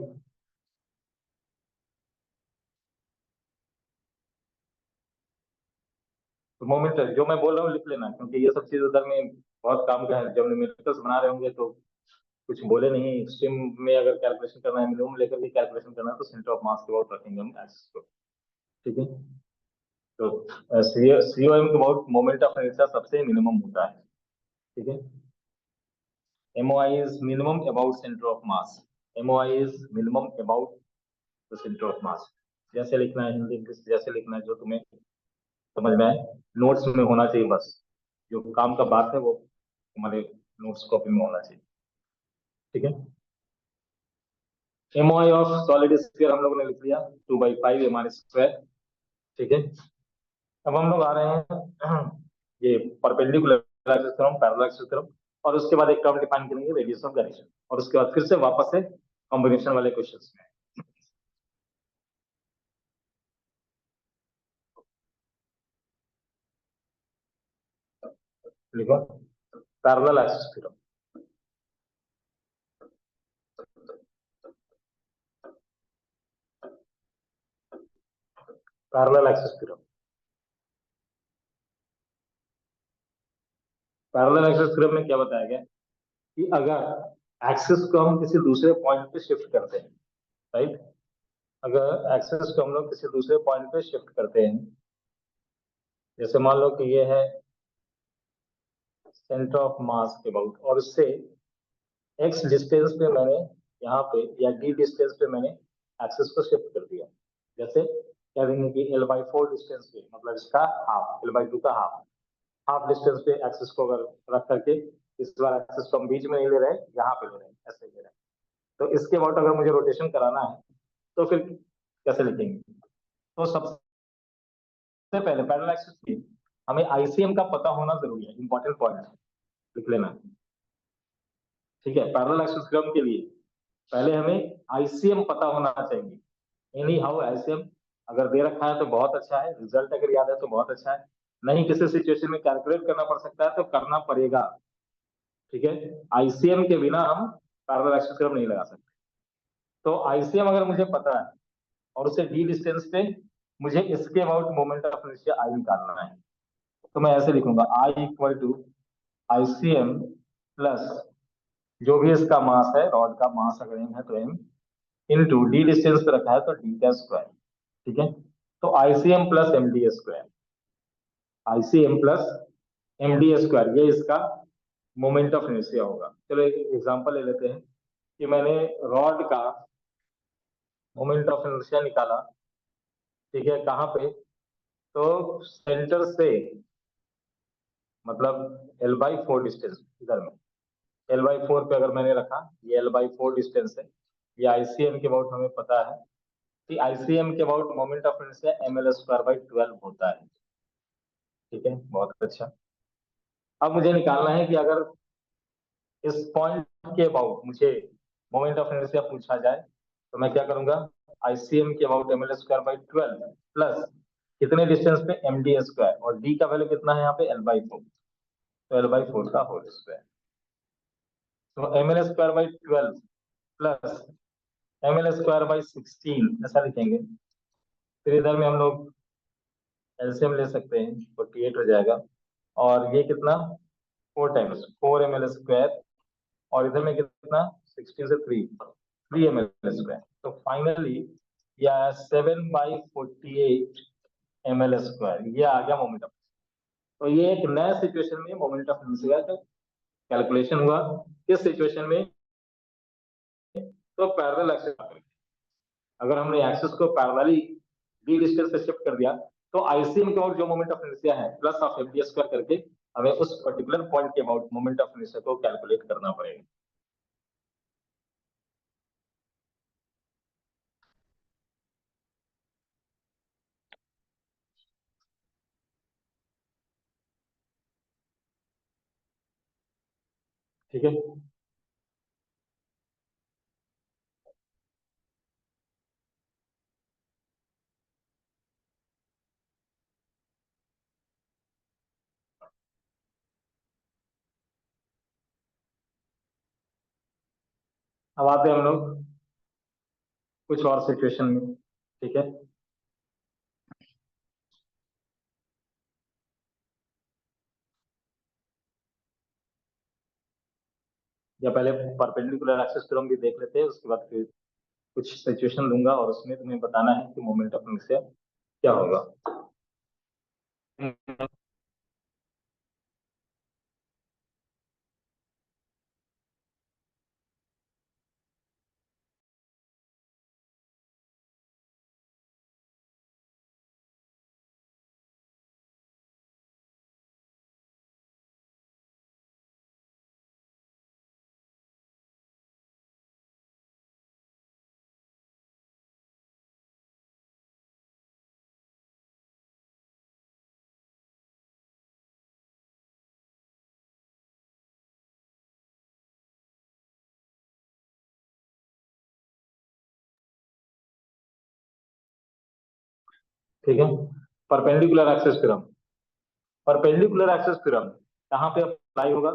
तो मोमेंट जो मैं बोल रहा हूँ लिख लेना, क्योंकि ये सब चीज उधर में बहुत काम का है, जब न्यूमेरिकल्स बना रहे होंगे तो कुछ बोले नहीं। स्ट्रीम में अगर कैलकुलेशन करना है, मिनिमम लेकर के कैलकुलेशन करना है तो सेंटर ऑफ मास के अबाउट रखेंगे हम एक्सिस को। ठीक है, तो सीओएम के अबाउट मोमेंट ऑफ इनर्शिया सबसे मिनिमम होता है। ठीक है, MOI is minimum about centre of mass, MOI is minimum about the centre of मास। जैसे लिखना है हिंदी इंग्लिश जैसे लिखना है जो तुम्हें समझ में आए, नोट्स में होना चाहिए बस, जो काम का बात है वो तुम्हारे नोट्स कॉपी में होना चाहिए। ठीक है, एमओआई ऑफ सॉलिड स्फीयर हम लोगों ने लिख लिया 2/5 mr²। ठीक है, अब हम लोग आ रहे हैं ये perpendicular axis theorem, parallel axis theorem, और उसके बाद एक टर्म डिफाइन करेंगे रेडियस ऑफ गायरेशन, और उसके बाद फिर से वापस से कॉम्बिनेशन वाले क्वेश्चंस में। लिखो parallel axis theorem, parallel axis theorem. Parallel axis theorem में क्या बताया गया कि अगर एक्सिस को हम किसी दूसरे पॉइंट पे शिफ्ट करते हैं, राइट, अगर एक्सिस को हम लोग किसी दूसरे पॉइंट पे शिफ्ट करते हैं, जैसे मान लो कि ये है सेंटर ऑफ मास के अबाउट, और उससे एक्स डिस्टेंस पे मैंने यहाँ पे या डी डिस्टेंस पे मैंने एक्सिस को शिफ्ट कर दिया, जैसे कह देंगे कि L/4 डिस्टेंस पे, मतलब इसका हाफ, L/2 का हाफ, हाफ डिस्टेंस पे एक्सिस को अगर रख करके, इस बार एक्सिस को हम बीच में नहीं ले रहे, यहाँ पे ले रहे हैं, ऐसे ले रहे हैं। तो इसके अबाउट अगर मुझे रोटेशन कराना है तो फिर कैसे लिखेंगे? तो सबसे पहले पैरेलल एक्सिस की हमें आईसीएम का पता होना जरूरी है, इंपॉर्टेंट पॉइंट लिख लेना। ठीक है, पैरेलल एक्सिस क्रम के लिए पहले हमें आईसीएम पता होना चाहिए। एनी हाउ आईसीएम अगर दे रखा है तो बहुत अच्छा है, रिजल्ट अगर याद है तो बहुत अच्छा है, नहीं किसी सिचुएशन में कैलकुलेट करना पड़ सकता है तो करना पड़ेगा। ठीक है, आईसीएम के बिना हम पैरेलल एक्सिस क्रम नहीं लगा सकते। तो आईसीएम अगर मुझे पता है और उसे डी डिस्टेंस पे मुझे इसके about moment of inertia I निकालना है, तो मैं ऐसे लिखूंगा आई इक्वल टू आईसीएम प्लस जो भी इसका मास है, रॉड का मास अगर एम है तो एम, इनटू डी डिस्टेंस पे रखा है तो डी का स्क्वायर। ठीक है, तो ICM plus m d square, ICM plus m d square, ये इसका मोमेंट ऑफ इनर्शिया होगा। चलो एक एग्जांपल ले लेते हैं कि मैंने रॉड का मोमेंट ऑफ इनर्शिया निकाला। ठीक है, कहाँ पे? तो सेंटर से, मतलब एल बाई फोर डिस्टेंस इधर में, एल बाई फोर पे अगर मैंने रखा, ये एल बाई फोर डिस्टेंस है, ये आईसीएम के अबाउट हमें पता है कि आईसीएम के about moment of inertia m l square by 12 होता है। ठीक है, बहुत अच्छा। अब मुझे निकालना है कि अगर इस पॉइंट के अबाउट मुझे मोमेंट ऑफ इनर्शिया पूछा जाए तो मैं क्या करूंगा? आईसीएम के about m l square by 12 plus कितने डिस्टेंस पे एम डी स्क्वायर, और डी का वैल्यू कितना है यहाँ पे? एल बाई फोर, तो एल बाई फोर का होल स्क्वायर। तो m l square by 12 plus m l square by 16 ऐसा लिखेंगे। फिर इधर में हम लोग एलसीएम ले सकते हैं, 48 हो जाएगा, और ये कितना? Four times four m l square, और इधर में कितना? 16 से थ्री एम एल स्क्वायर, तो फाइनली या 7/48 एम एल स्क्वायर, ये आ गया मोमेंट ऑफ। तो ये एक नया सिचुएशन में मोमेंट ऑफ इनर्शिया का कैलकुलेशन हुआ। किस सिचुएशन में? तो पैरेलल एक्सिस, अगर हमने एक्सिस को पैरेलली डी डिस्टेंस पे शिफ्ट कर दिया तो आईसीएम के अबाउट जो मोमेंट ऑफ इनर्शिया है plus of m d square करके हमें उस पर्टिकुलर पॉइंट के अबाउट मोमेंट ऑफ इनर्शिया को कैलकुलेट करना पड़ेगा। ठीक है, अब आते हैं हम लोग कुछ और सिचुएशन में। ठीक है, या पहले परपेंडिकुलर एक्सिस थ्योरम भी देख लेते हैं, उसके बाद फिर कुछ सिचुएशन दूंगा और उसमें तुम्हें बताना है कि मोमेंट ऑफ इनर्शिया क्या होगा। ठीक है, perpendicular axis theorem, perpendicular axis theorem कहाँ पे अप्लाई होगा?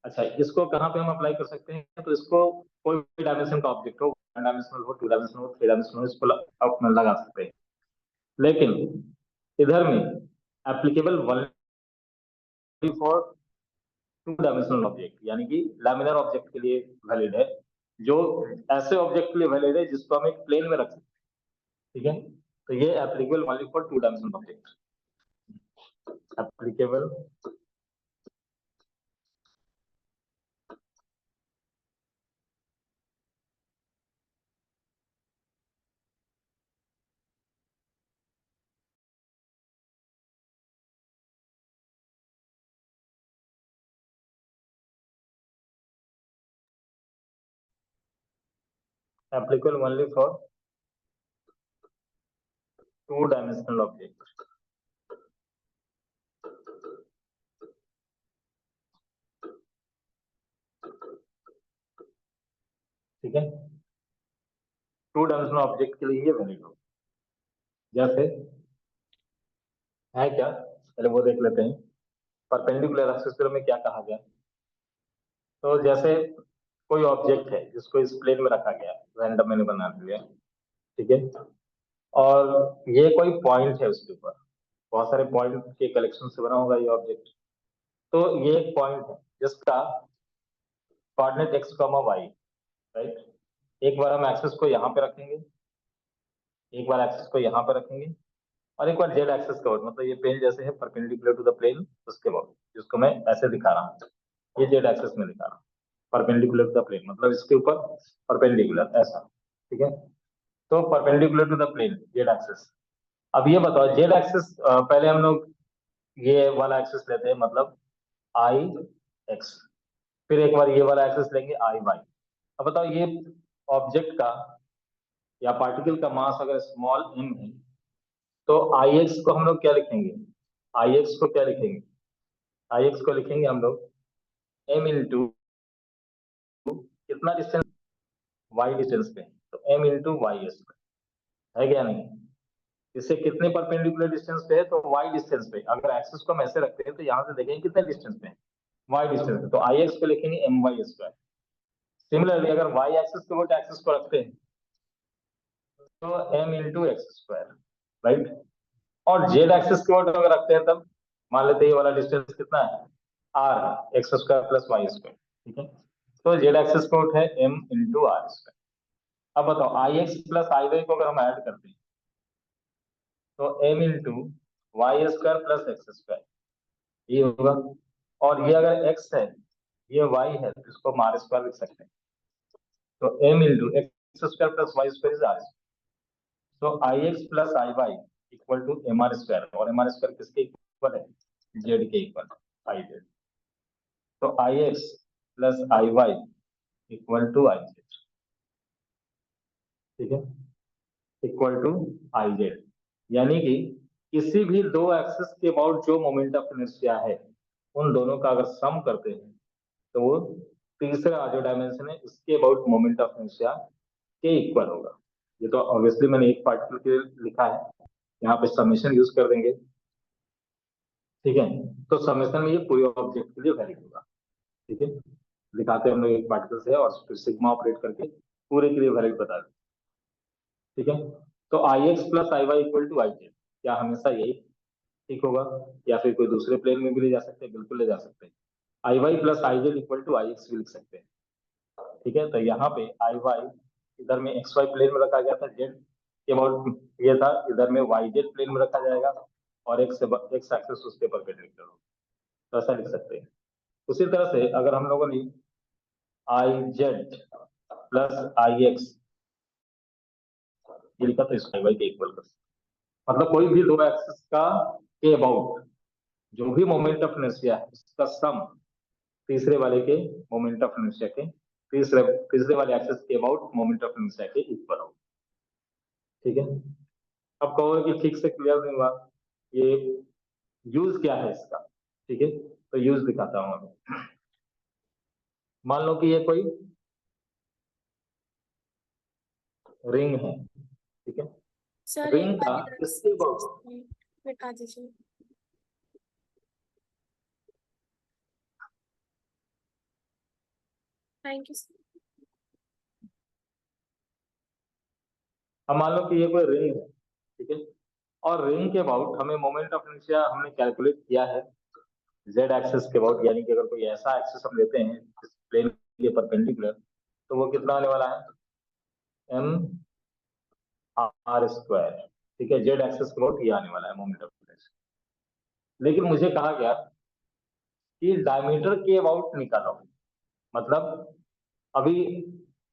अच्छा, इसको कहाँ पे हम अप्लाई कर सकते हैं? तो इसको कोई भी डायमेंशन का ऑब्जेक्ट हो, वन डायमेंशनल हो, टू डायमेंशनल हो, थ्री डायमेंशनल हो, इसको आप लगा सकते हैं। लेकिन इधर में applicable only for two dimensional object, यानी कि लैमिनर ऑब्जेक्ट के लिए वैलिड है, जो ऐसे ऑब्जेक्ट के लिए वैलिड है जिसको हम एक प्लेन में रख सकते हैं। ठीक है, तो ये applicable only for two dimensional object, applicable applicable only for two-dimensional object. ठीक है, टू डायमेंशनल ऑब्जेक्ट के लिए ये वैलिड हो। जैसे है क्या, पहले वो देख लेते हैं। परपेंडिकुलर एक्सिस में क्या कहा गया, तो जैसे कोई ऑब्जेक्ट है जिसको इस प्लेन में रखा गया, रैंडम मैंने बना दिया, ठीक है, और ये कोई पॉइंट है उसके ऊपर, बहुत सारे पॉइंट के कलेक्शन से बना होगा ये ऑब्जेक्ट। तो ये एक पॉइंट है जिसका coordinate x comma y, right. एक बार हम एक्सिस को यहाँ पे रखेंगे, एक बार एक्सिस को यहाँ पे रखेंगे, और एक बार जेड एक्सिस का मतलब ये प्लेन जैसे है परपेंडिकुलर टू द प्लेन, उसके बाद जिसको मैं ऐसे दिखा रहा हूँ, ये जेड एक्सिस में दिखा रहा हूँ, परपेंडिकुलर टू द प्लेन मतलब इसके ऊपर परपेंडिकुलर ऐसा, ठीक है। तो perpendicular to the plane z axis. अब ये बताओ जेड एक्सिस, पहले हम लोग ये वाला एक्सिस लेते हैं, मतलब आई एक्स, फिर एक बार ये वाला एक्सिस लेंगे आई वाई। अब बताओ ये ऑब्जेक्ट का या पार्टिकल का मास अगर स्मॉल m है, तो आई एक्स को हम लोग क्या लिखेंगे, आई एक्स को क्या लिखेंगे, आई एक्स को लिखेंगे हम लोग m इंटू कितना डिस्टेंस, y डिस्टेंस पे, तो m इंटू वाई स्क्वायर है क्या नहीं। इससे कितने परपेंडिकुलर डिस्टेंस पे है, तो y डिस्टेंस पे। अगर एक्सिस को हम ऐसे रखते हैं तो यहाँ से देखेंगे कितने डिस्टेंस पे है, y डिस्टेंस पे, तो आई एक्स को लिखेंगे एम वाई स्क्वायर। सिमिलरली अगर y एक्सिस के वोट एक्सिस को रखते हैं तो m into x square, right. और जेड एक्सिस के वोट अगर रखते हैं तब मान लेते हैं ये वाला डिस्टेंस कितना है, r x square plus Y square, ठीक है। तो जेड एक्सिस का वोट है m इंटू आर स्क्वायर। अब बताओ I x plus I y को अगर हम ऐड करते हैं तो m into y square plus x square ये होगा। और ये अगर x है, ये y है, तो इसको हम आर स्क्वायर लिख सकते हैं। तो m into x square plus Y square is R. तो I x plus I Y equal to M are square, और एम आर स्क्वायर किसके इक्वल है, जेड के इक्वल, आई जेड। तो I x plus I Y equal to I Z, ठीक है, equal to I Z. यानी कि किसी भी दो एक्सिस के अबाउट जो मोमेंट ऑफ इनर्शिया है, उन दोनों का अगर सम करते हैं तो वो तीसरा जो डायमेंशन है उसके अबाउट मोमेंट ऑफ इनर्शिया के इक्वल होगा। ये तो ऑब्वियसली मैंने एक पार्टिकल के लिए लिखा है, यहाँ पे समेशन यूज कर देंगे, ठीक है। तो समेशन में ये पूरे ऑब्जेक्ट के लिए वैलिड होगा, ठीक है। दिखाते हैं हम लोग एक पार्टिकल से और फिर सिग्मा ऑपरेट करके पूरे के लिए वैलिड बता दें, ठीक है। तो I x plus I Y equal to I Z, क्या हमेशा यही ठीक होगा, या फिर कोई दूसरे प्लेन में भी ले जा सकते हैं, बिल्कुल ले जा सकते हैं। I Y plus I Z equal to I X भी लिख सकते हैं, ठीक है। तो यहाँ पे आई वाई इधर में एक्स वाई प्लेन में रखा गया था, जेड के अबाउट ये था, इधर में वाई जेड प्लेन में रखा जाएगा, और एक्स एक्सिस उसके परपेंडिकुलर हो, तो ऐसा लिख सकते हैं। उसी तरह से अगर हम लोगों ने I Z plus I x ये लिखा तो इसको वाई के इक्वल कर, मतलब कोई भी दो एक्सिस का के अबाउट जो भी मोमेंट ऑफ इनर्शिया है उसका सम तीसरे वाले के मोमेंट ऑफ इनर्शिया के तीसरे तीसरे वाले एक्सिस के अबाउट मोमेंट ऑफ इनर्शिया के इक्वल हो, ठीक है। अब कहोगे कि ठीक से क्लियर नहीं हुआ, ये यूज क्या है इसका, ठीक है। तो यूज दिखाता हूं अभी। मान लो कि ये कोई रिंग है, ठीक है। सर एक रिंग का बार इधर किसके अबाउट, मिटा दीजिए। Thank you sir. अब मान लो कि ये कोई रिंग है, ठीक है, और रिंग के अबाउट हमें मोमेंट ऑफ इनर्शिया हमने कैलकुलेट किया है जेड एक्सिस के अबाउट, यानी कि अगर कोई ऐसा एक्सिस हम लेते हैं जिस प्लेन के परपेंडिकुलर, तो वो कितना आने वाला है, एम आर स्क्वायर, ठीक है। जेड एक्सिस के अबाउट ये आने वाला है मोमेंट ऑफ इनर्शिया। लेकिन मुझे कहा गया कि डायमीटर के अबाउट निकालो, मतलब अभी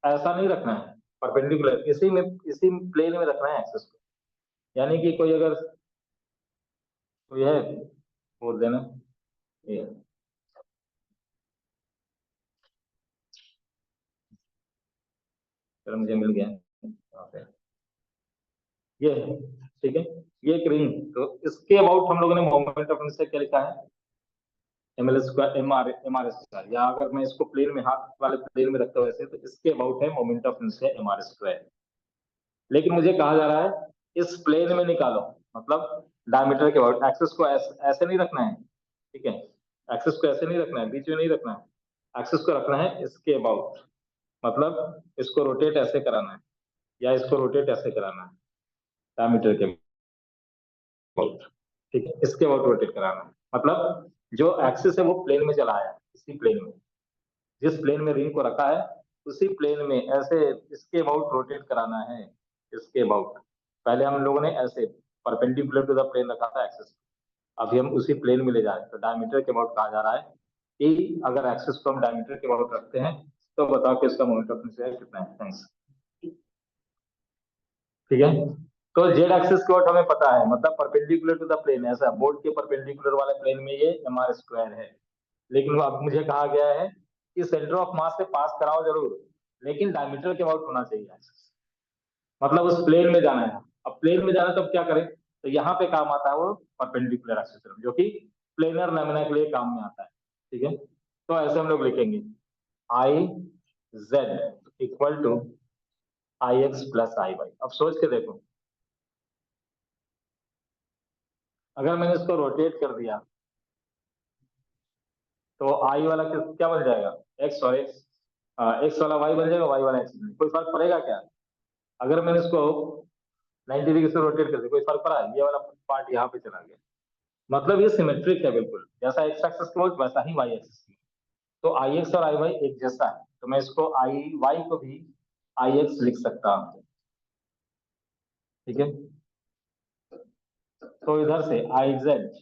ऐसा नहीं रखना है परपेंडिकुलर, इसी प्लेन में रखना है एक्सिस को। यानी कि कोई अगर कोई है बोल देना ये, चलो मुझे मिल गया यहाँ पे, ये है, ठीक है। ये एक रिंग, तो इसके अबाउट हम लोगों ने मोमेंट ऑफ इनर्शिया क्या लिखा है, ml square m are square, या अगर मैं इसको प्लेन में, हाथ वाले प्लेन में रखता हूँ ऐसे, तो इसके अबाउट है moment of inertia m are square. लेकिन मुझे कहा जा रहा है इस प्लेन में निकालो, मतलब डायमीटर के अबाउट, एक्सिस को ऐसे नहीं रखना है, ठीक है, एक्सिस को ऐसे नहीं रखना है, बीच में नहीं रखना है, एक्सिस को रखना है इसके अबाउट, मतलब इसको रोटेट ऐसे कराना है, या इसको रोटेट ऐसे कराना है डायमीटर के अबाउट, ठीक है, इसके अबाउट रोटेट कराना है, मतलब जो एक्सिस है वो प्लेन में चला आया, इसी प्लेन में, जिस प्लेन में रिंग को रखा है उसी प्लेन में ऐसे इसके अबाउट रोटेट कराना है, इसके अबाउट। पहले हम लोगों ने ऐसे परपेंडिकुलर टू द प्लेन रखा था एक्सिस, अभी हम उसी प्लेन में ले जा रहे हैं, तो डायमीटर के अबाउट कहा जा रहा है कि अगर एक्सिस को हम डायमीटर के अबाउट रखते हैं तो बताओ कि इसका मोमेंट ऑफ इनर्शिया कितना है। थैंक्स। ठीक है, तो जेड एक्सिस के अबाउट हमें पता है, मतलब परपेंडिकुलर टू द प्लेन, ऐसा बोर्ड के परपेंडिकुलर वाले प्लेन में ये एम आर स्क्वायर है। लेकिन अब मुझे कहा गया है कि सेंटर ऑफ मास से पास कराओ जरूर, लेकिन डायमीटर के अबाउट होना चाहिए एक्सिस, मतलब उस प्लेन में जाना है। अब प्लेन में जाना तो अब क्या करें, तो यहाँ पे काम आता है वो परपेंडिकुलर एक्सिस, जो कि प्लेनर लेमिना के लिए काम में आता है। ठीक है, तो ऐसे हम लोग लिखेंगे I Z equal to I x plus I y. अब सोच के देखो, अगर मैंने इसको रोटेट कर दिया तो आई वाला क्या बन जाएगा, एक्स, और एक्स, एक्स वाला वाई बन जाएगा, वाई वाला एक्स, कोई फर्क पड़ेगा क्या? अगर मैंने इसको 90 डिग्री से रोटेट कर दिया, कोई फर्क पड़ा? ये वाला पार्ट यहाँ पे चला गया, मतलब ये सिमेट्रिक है बिल्कुल, जैसा एक्स एक्सिस की वैसा ही वाई एक्सिस की। तो आई एक्स और आई वाई एक जैसा है, तो मैं इसको आई वाई को भी आई एक्स लिख सकता हूँ। ठीक है, तो इधर से I Z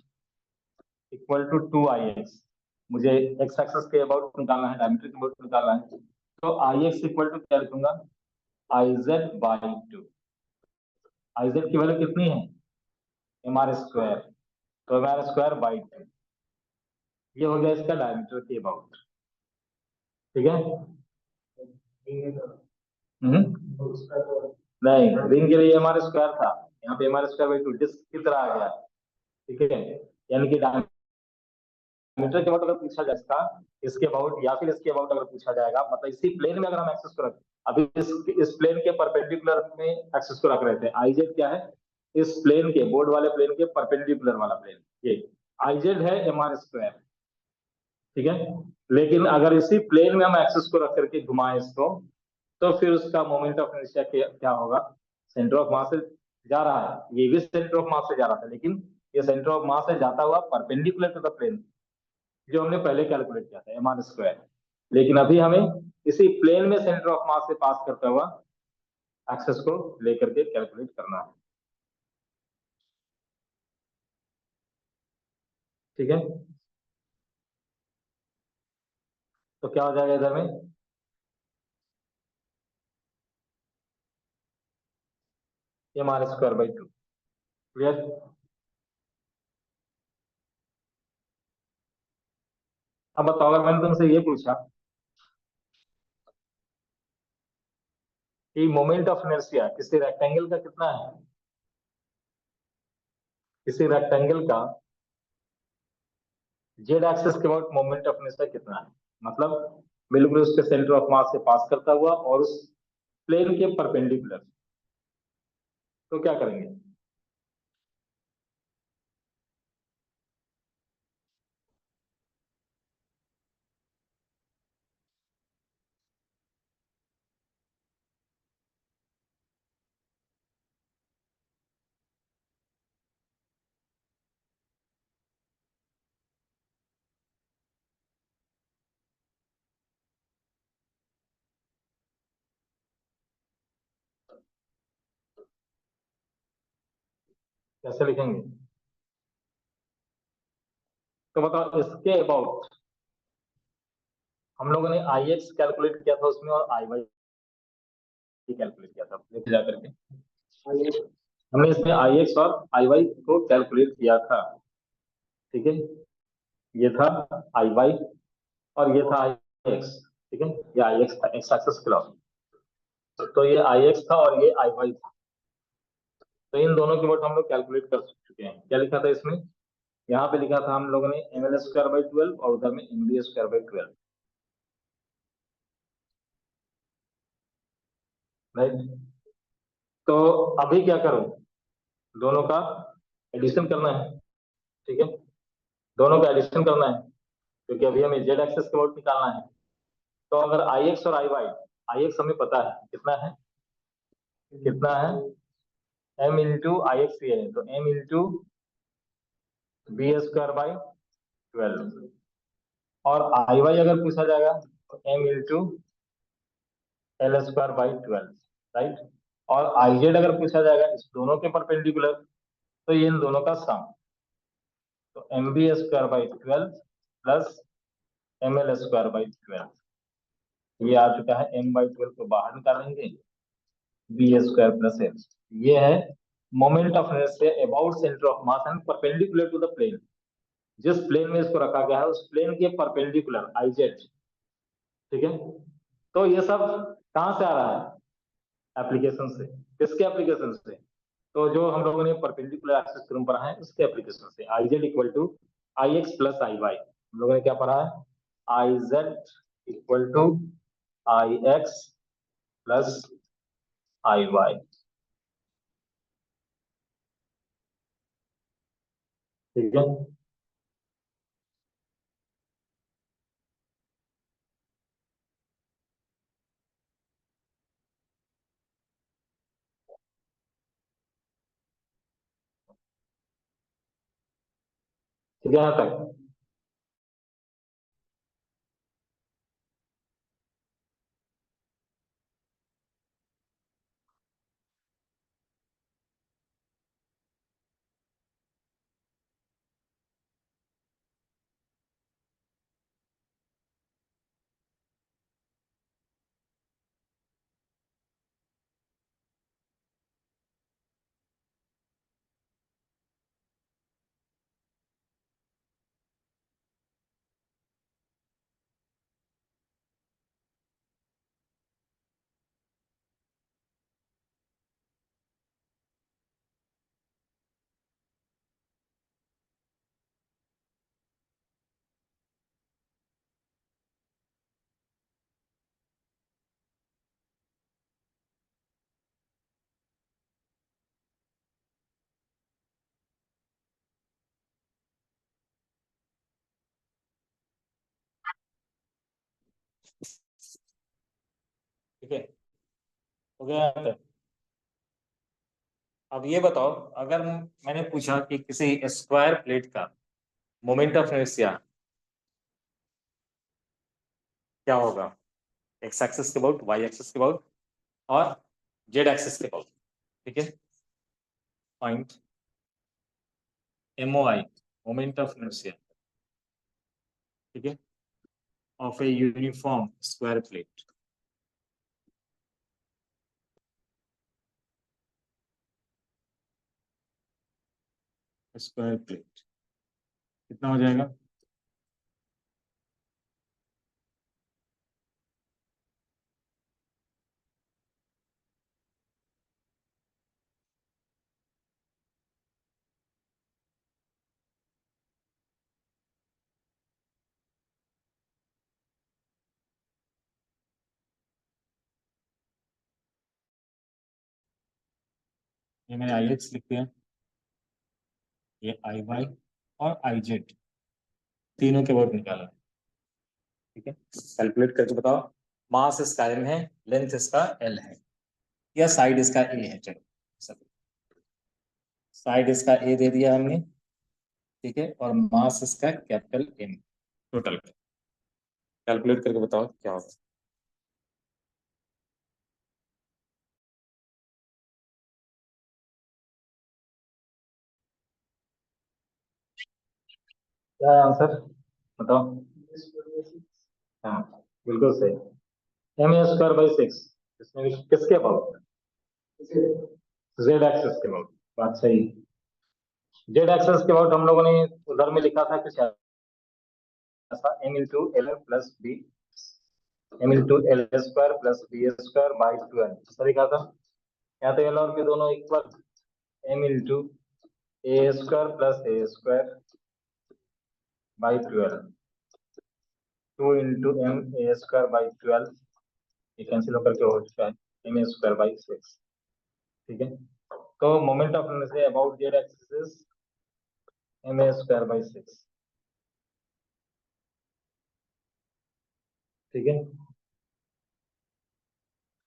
equal to 2 I x, मुझे एक्स एक्सिस के अबाउट निकालना है, डायमीटर के अबाउट निकालना है, तो आई एक्स इक्वल टू क्या लिखूंगा, I Z by 2। I Z की वैल्यू कितनी है, एम आर स्क्वायर, तो एम आर स्क्वायर बाई 2, ये हो गया इसका डायमीटर के अबाउट। ठीक है, नहीं, रिंग के लिए हमारा स्क्वायर था, यहाँ पे हमारा स्क्वायर बाई 2 डिस्क की तरह आ गया। ठीक है, यानी कि डायमीटर के अबाउट अगर पूछा जाए इसका, इसके अबाउट या फिर इसके अबाउट अगर पूछा जाएगा, मतलब इसी प्लेन में अगर हम एक्सिस को रखें, अभी इस प्लेन के परपेंडिकुलर में एक्सिस को रख रहे थे, आईजेड क्या है, इस प्लेन के, बोर्ड वाले प्लेन के परपेंडिकुलर वाला प्लेन, ये आईजेड है एम आर स्क्वायर। ठीक है, लेकिन अगर इसी प्लेन में हम एक्सिस को रख करके घुमाएं इसको, तो फिर उसका मोमेंट ऑफ इनर्शिया क्या होगा, सेंटर ऑफ मास से जा रहा है, ये भी सेंटर ऑफ मास से जा रहा था, लेकिन ये सेंटर ऑफ मास से जाता हुआ परपेंडिकुलर टू द प्लेन, जो हमने पहले कैलकुलेट किया था एम आर स्क्वायर। लेकिन अभी हमें इसी प्लेन में सेंटर ऑफ मास से पास करता हुआ एक्सेस को लेकर के कैलकुलेट करना है। ठीक है, तो क्या हो जाएगा इधर में, m are square by 2। Clear? अब बताओ, अगर मैंने तुमसे ये पूछा कि मोमेंट ऑफ इनर्शिया किसी रेक्टेंगल का कितना है, किसी रेक्टेंगल का जेड एक्सिस के अबाउट मोमेंट ऑफ इनर्शिया कितना है, मतलब बिल्कुल उसके सेंटर ऑफ मास से पास करता हुआ और उस प्लेन के परपेंडिकुलर, तो क्या करेंगे? कैसे लिखेंगे, तो बताओ इसके अबाउट हम लोगों ने आई एक्स कैलकुलेट किया था उसमें, और आई वाई कैलकुलेट किया था लेके जा करके, हमने इसमें आई एक्स और आई वाई को कैलकुलेट किया था। ठीक है, ये था आई वाई और ये था आई एक्स। ठीक है, ये आई एक्स था, एक्स एक्सिस के लॉस। तो ये आई एक्स था और ये आई वाई था। तो इन दोनों के वोट हम लोग कैलकुलेट कर चुके हैं। क्या लिखा था इसमें? यहाँ पे लिखा था हम लोगों ने एम एल स्क्वायर बाई 12 और उधर में m b square by 12, right. तो अभी क्या करूं? दोनों का एडिशन करना है, ठीक है। दोनों का एडिशन करना है क्योंकि अभी हमें जेड एक्सेस का वोट निकालना है। तो अगर आई एक्स और आई वाई, आई एक्स हमें पता है कितना है, कितना है m इंटू आई एक्स ये है, तो m into b square by 12। और आई वाई अगर पूछा जाएगा तो m into l square by 12, right. और आई जेड अगर पूछा जाएगा इस दोनों के परपेंडिकुलर, तो ये इन दोनों का सम, तो m b square by 12 plus m l square by 12। ये आ चुका है, m बाई 12 को बाहर निकालेंगे, बी स्क्वायर प्लस एल। ये है moment of inertia about centre of mass and perpendicular to the plane. जिस प्लेन में इसको रखा गया है उस प्लेन के परपेंडिकुलर आई जेड, ठीक है। तो ये सब कहाँ से आ रहा है? एप्लीकेशन से। किसके एप्लीकेशन से? तो जो हम लोगों ने परपेंडिकुलर एक्सिस थ्योरम पढ़ा है उसके एप्लीकेशन से, I Z equal to I x plus I y. हम लोगों ने क्या पढ़ा है? I Z equal to I x plus I y, ठीक है। ठीक है यहाँ तक? ठीक है, हो गया यहाँ तक? अब ये बताओ, अगर मैंने पूछा कि किसी स्क्वायर प्लेट का मोमेंट ऑफ इनर्शिया क्या होगा, एक्स एक्सिस के अबाउट, वाई एक्सिस के अबाउट और जेड एक्सिस के अबाउट, ठीक है। Point MOI, moment of inertia, ठीक है, of a uniform square plate. Square plate कितना हो जाएगा? ये मैंने आई एक्स लिख दिया, ये आई वाई और आई जेड तीनों के अबाउट निकाला, ठीक है। कैलकुलेट करके बताओ। मास इसका m है, लेंथ इसका l है, या साइड इसका a है, चलो सब साइड इसका a दे दिया हमने, ठीक है, और मास इसका कैपिटल M टोटल। कैलकुलेट करके बताओ क्या होगा। क्या है आंसर? बताओ। हाँ, बिल्कुल सही। एम स्क्वायर बाई 6, इसमें किसके अबाउट? जेड एक्सेस के अबाउट, बात सही। जेड एक्सेस के अबाउट हम लोगों ने उधर में लिखा था कुछ ऐसा, m into l plus b m into l square plus b square by 12 ऐसा लिखा था। यहाँ तो एल और बी दोनों equal, m into A square plus A square by 12, 2 into M A square by 12, ये कैंसिल होकर के हो चुका है, एम ए स्क्वायर बाई 6। ठीक है, तो moment of inertia about Z axis M A square by 6। ठीक है,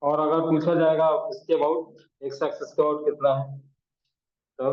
और अगर पूछा जाएगा इसके अबाउट एक्स एक्सिस के अबाउट कितना है, तो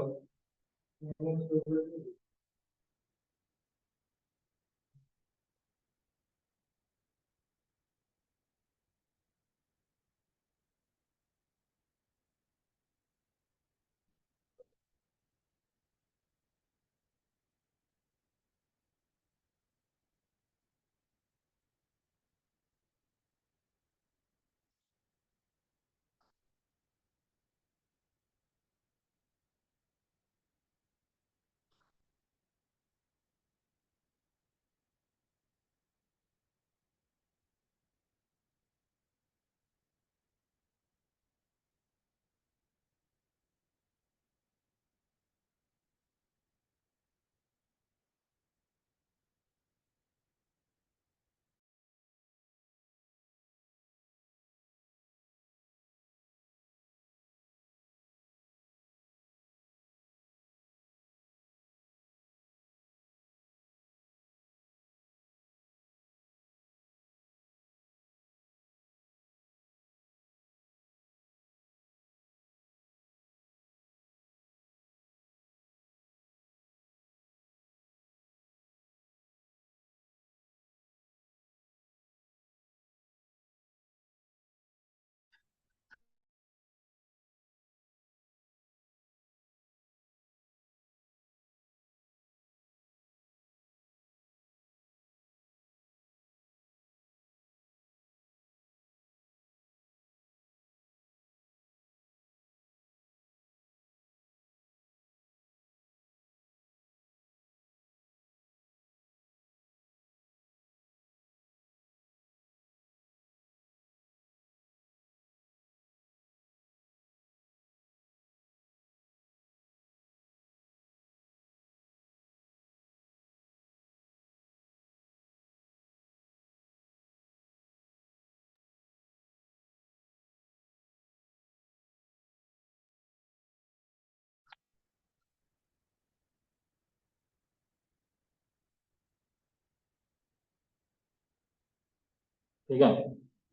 ठीक है,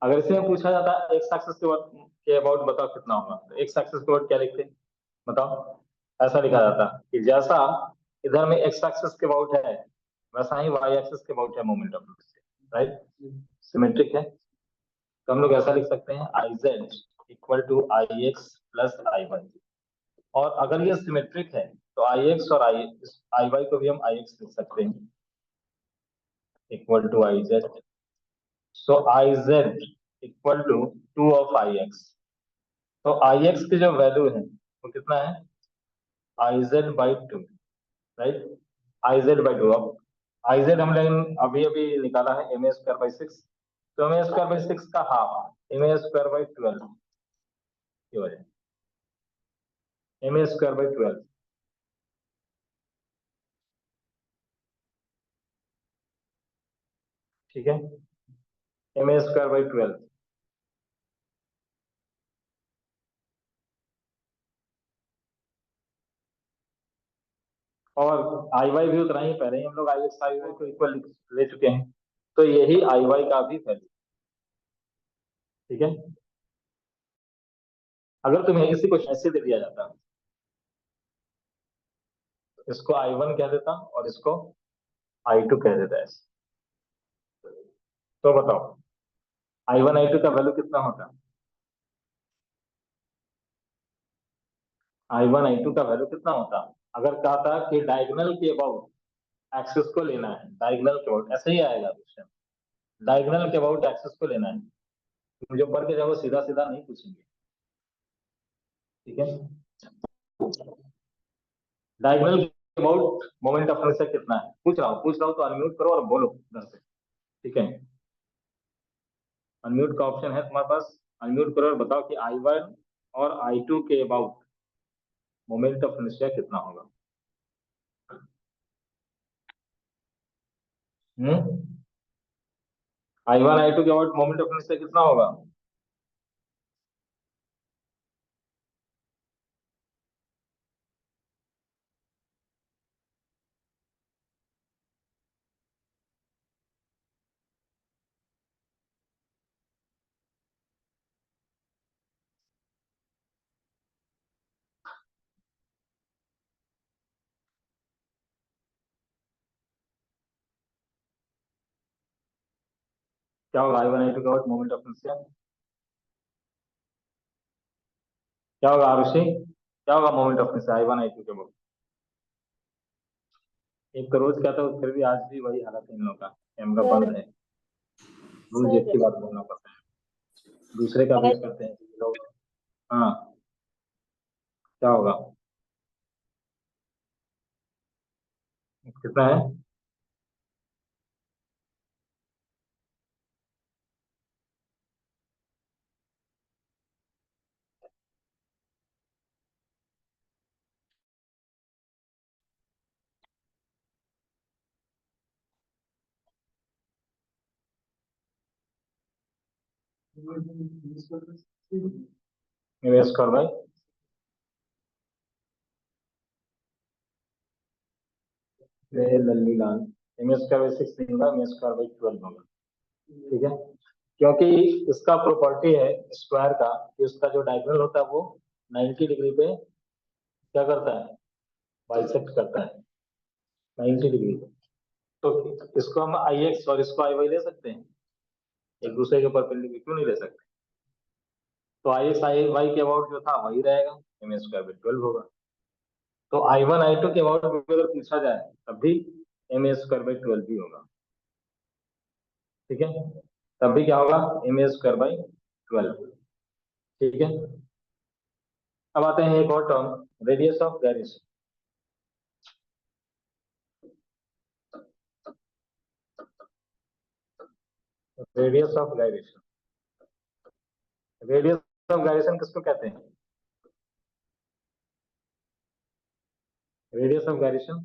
अगर इसे पूछा जाता है एक्स एक्सिस के अबाउट बताओ कितना होगा, तो एक्स एक्सिस के अबाउट क्या लिखते हैं बताओ, ऐसा लिखा जाता कि जैसा इधर में एक्स एक्सिस के अबाउट है वैसा ही वाई एक्सिस के अबाउट है moment of inertia, right, symmetric है, तो हम लोग ऐसा लिख सकते हैं I Z equal to I x plus I Y. और अगर ये सिमेट्रिक है तो आई एक्स और आई आई वाई को भी हम आई एक्स लिख सकते हैं equal to I Z. So I Z equal to 2 of I X. तो आई एक्स की जो वैल्यू है वो कितना है, I Z by 2, right, I Z by 2। अब आई जेड हमने अभी अभी निकाला है एम ए स्क्वायर बाई 6, तो एम ए स्क्वायर बाई 6 का half M A square by 12 की वजह, एम ए स्क्वायर बाई 12। ठीक है, एम ए स्क्वायर बाई 12। और आई वाई भी उतना ही, पहले ही हम लोग आई एक्स आई वाई को इक्वल ले चुके हैं, तो यही आई वाई का भी वैल्यू। ठीक है, अगर तुम्हें इसी को ऐसे दे दिया जाता, इसको आई वन कह देता और इसको आई टू कह देता है, तो बताओ आई वन आई टू का वैल्यू कितना होता, आई वन आई टू का वैल्यू कितना होता, अगर कहा था कि डायगोनल के अबाउट एक्सिस को लेना है, डायगोनल के अबाउट ऐसे ही आएगा क्वेश्चन, डायगोनल के अबाउट एक्सिस को लेना है, जो पढ़ के जाओ सीधा सीधा नहीं पूछेंगे। ठीक है, डायगोनल के अबाउट मोमेंट ऑफ इनर्शिया कितना है, पूछ रहा हूँ तो अनम्यूट करो और बोलो उधर से। ठीक है, अनम्यूट का ऑप्शन है तुम्हारे पास, अनम्यूट करो और बताओ कि I1 और I2 के अबाउट मोमेंट ऑफ इनर्शिया कितना होगा। I1 I2 के अबाउट मोमेंट ऑफ इनर्शिया कितना होगा? क्या होगा I1 I2 के अबाउट मोमेंट ऑफ इनर्शिया? क्या होगा आरुषि, क्या होगा moment of inertia I1 I2 के अबाउट? एक तो रोज कहता हूँ फिर भी आज भी वही हालत है इन लोगों का, कैमरा बंद है, रोज एक ही बात बोलना पड़ता है, दूसरे का वेट करते हैं लोग। हाँ, क्या होगा, कितना है? निवेश कर भाई, लल्ली लाल, एमएस का बाई 6 नहीं होगा, एमएस का बाई 12 होगा, ठीक है, क्योंकि इसका प्रॉपर्टी है स्क्वायर का कि उसका जो डायगोनल होता है वो 90 डिग्री पे क्या करता है, बाइसेक्ट करता है 90 डिग्री पे। तो इसको हम आई एक्स और इसको आई वाई ले सकते हैं, एक दूसरे के परपेंडिकुलर क्यों नहीं ले सकते? तो आई एक्स आई वाई के अबाउट जो था वही रहेगा, एम स्क्वायर बाई 12 होगा। तो I1 I2 के अबाउट अगर पूछा जाए तब भी एम स्क्वायर बाई 12 भी होगा, ठीक है, तब भी क्या होगा, एम स्क्वायर बाई 12, ठीक है। अब आते हैं एक और term, radius of gyration. Radius of gyration, radius of gyration किसको कहते हैं? रेडियस ऑफ गायरेशन,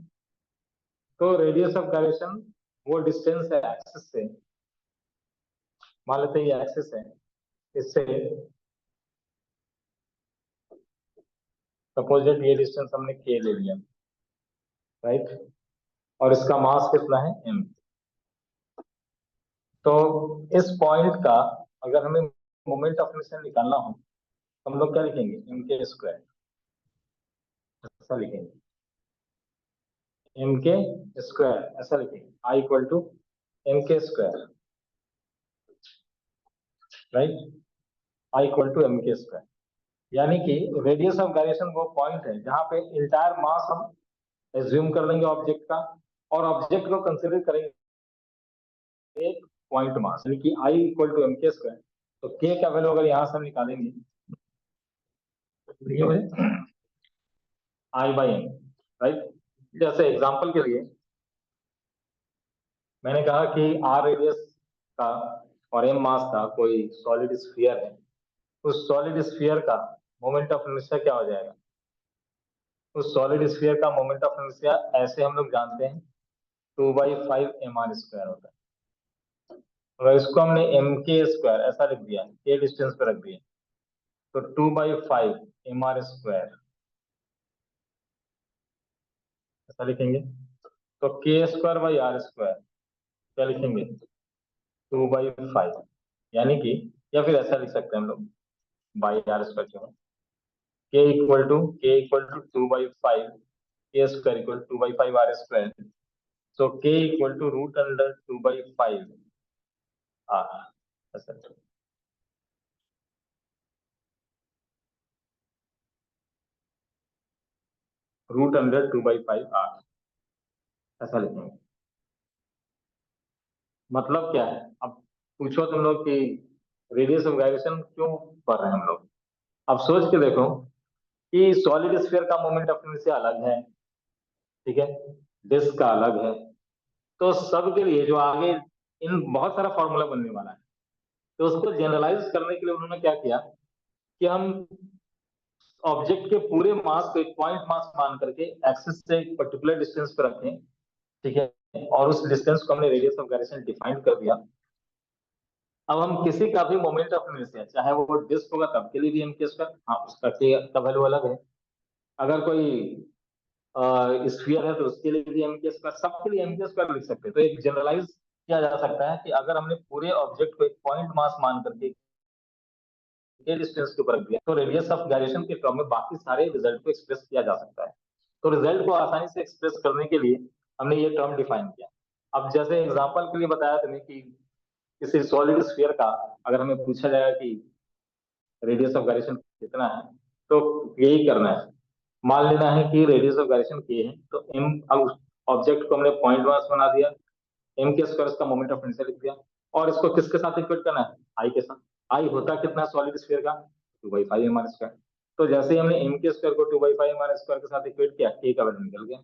तो रेडियस ऑफ गायरेशन वो डिस्टेंस है एक्सिस से, मान लेते हैं ये एक्सिस है, इससे सपोज दैट ये डिस्टेंस हमने k ले लिया, राइट, और इसका मास कितना है m। तो इस पॉइंट का अगर हमें मोमेंट ऑफ इनर्शिया निकालना हो तो हम लोग क्या लिखेंगे, एम के स्क्वायर, ऐसा लिखेंगे, एम के स्क्वायर ऐसा लिखेंगे, I equal to M K square, right, I equal to M K square. यानी कि रेडियस ऑफ गायरेशन वो पॉइंट है जहां पे इंटायर मास हम एज्यूम कर लेंगे ऑब्जेक्ट का, और ऑब्जेक्ट को कंसिडर करेंगे एक पॉइंट मास, यानी कि आई equal to M K square. तो के का वैल्यू अगर यहाँ से हम निकालेंगे आई बाई एम, राइट। जैसे एग्जांपल के लिए मैंने कहा कि आर रेडियस का और एम मास का कोई सॉलिड स्फीयर है, उस सॉलिड स्फीयर का मोमेंट ऑफ इनर्शिया क्या हो जाएगा, उस सॉलिड स्फीयर का मोमेंट ऑफ इनर्शिया ऐसे हम लोग जानते हैं 2/5 mr स्क्वायर होता है। अगर इसको हमने एम के स्क्वायर ऐसा लिख दिया, के डिस्टेंस पे रख दिया, तो 2/5 mr स्क्वायर ऐसा लिखेंगे। तो के स्क्वायर बाई आर स्क्वायर क्या लिखेंगे, 2/5, यानी कि, या फिर ऐसा लिख सकते हैं हम लोग बाई आर स्क्वायर क्यों, के equal to 2/5 K square equal 2/5 R square, so K equal to root under 2/5 R, ऐसा रूट अंडर 2/5 आर ऐसा लिखेंगे। मतलब क्या है, अब पूछो तुम लोग कि रेडियस ऑफ गायरेशन क्यों पढ़ रहे हैं हम लोग, अब सोच के देखो कि सॉलिड स्फीयर का मोमेंट ऑफ इनर्शिया अलग है, ठीक है, डिस्क का अलग है, तो सब के लिए जो आगे इन बहुत सारा फॉर्मूला बनने वाला है, तो उसको जनरलाइज करने के लिए उन्होंने क्या किया कि हम ऑब्जेक्ट के पूरे मास को एक पॉइंट मास मान करके एक्सिस से एक पर्टिकुलर डिस्टेंस पर रखें, ठीक है, और उस डिस्टेंस को हमने रेडियस ऑफ गायरेशन डिफाइन कर दिया। अब हम किसी का भी मोमेंट ऑफ इनर्शिया, चाहे वो डिस्क होगा तब के लिए भी एम के स्क्वायर, हाँ उसका के का वैल्यू अलग है, अगर कोई स्फीयर है तो उसके लिए भी एम के स्क्वायर, सबके लिए एम के स्क्वायर लिख सकते हैं। तो एक जनरलाइज किया जा सकता है कि अगर हमने पूरे ऑब्जेक्ट को एक पॉइंट मास मान करके के डिस्टेंस के ऊपर रख दिया तो रेडियस ऑफ गायरेशन के टर्म में बाकी सारे रिजल्ट को एक्सप्रेस किया जा सकता है। तो रिजल्ट को आसानी से एक्सप्रेस करने के लिए हमने ये टर्म डिफाइन किया। अब जैसे एग्जांपल के लिए बताया तुम्हें कि किसी सॉलिड स्फीयर का अगर हमें पूछा जाए कि रेडियस ऑफ गायरेशन कितना है, तो यही करना है, मान लेना है कि रेडियस ऑफ गायरेशन के है, तो एम, अब ऑब्जेक्ट को हमने पॉइंट मास बना दिया, एम के स्क्वायर इसका मोमेंट ऑफ इनर्शिया लिख दिया, और इसको किसके साथ इक्वेट करना है, आई के साथ। आई होता कितना सॉलिड स्फीयर का, 2/5 m r²। तो जैसे ही हमने एम के स्क्वायर को 2/5 m r² के साथ इक्वेट किया, के का वैल्यू निकल गया।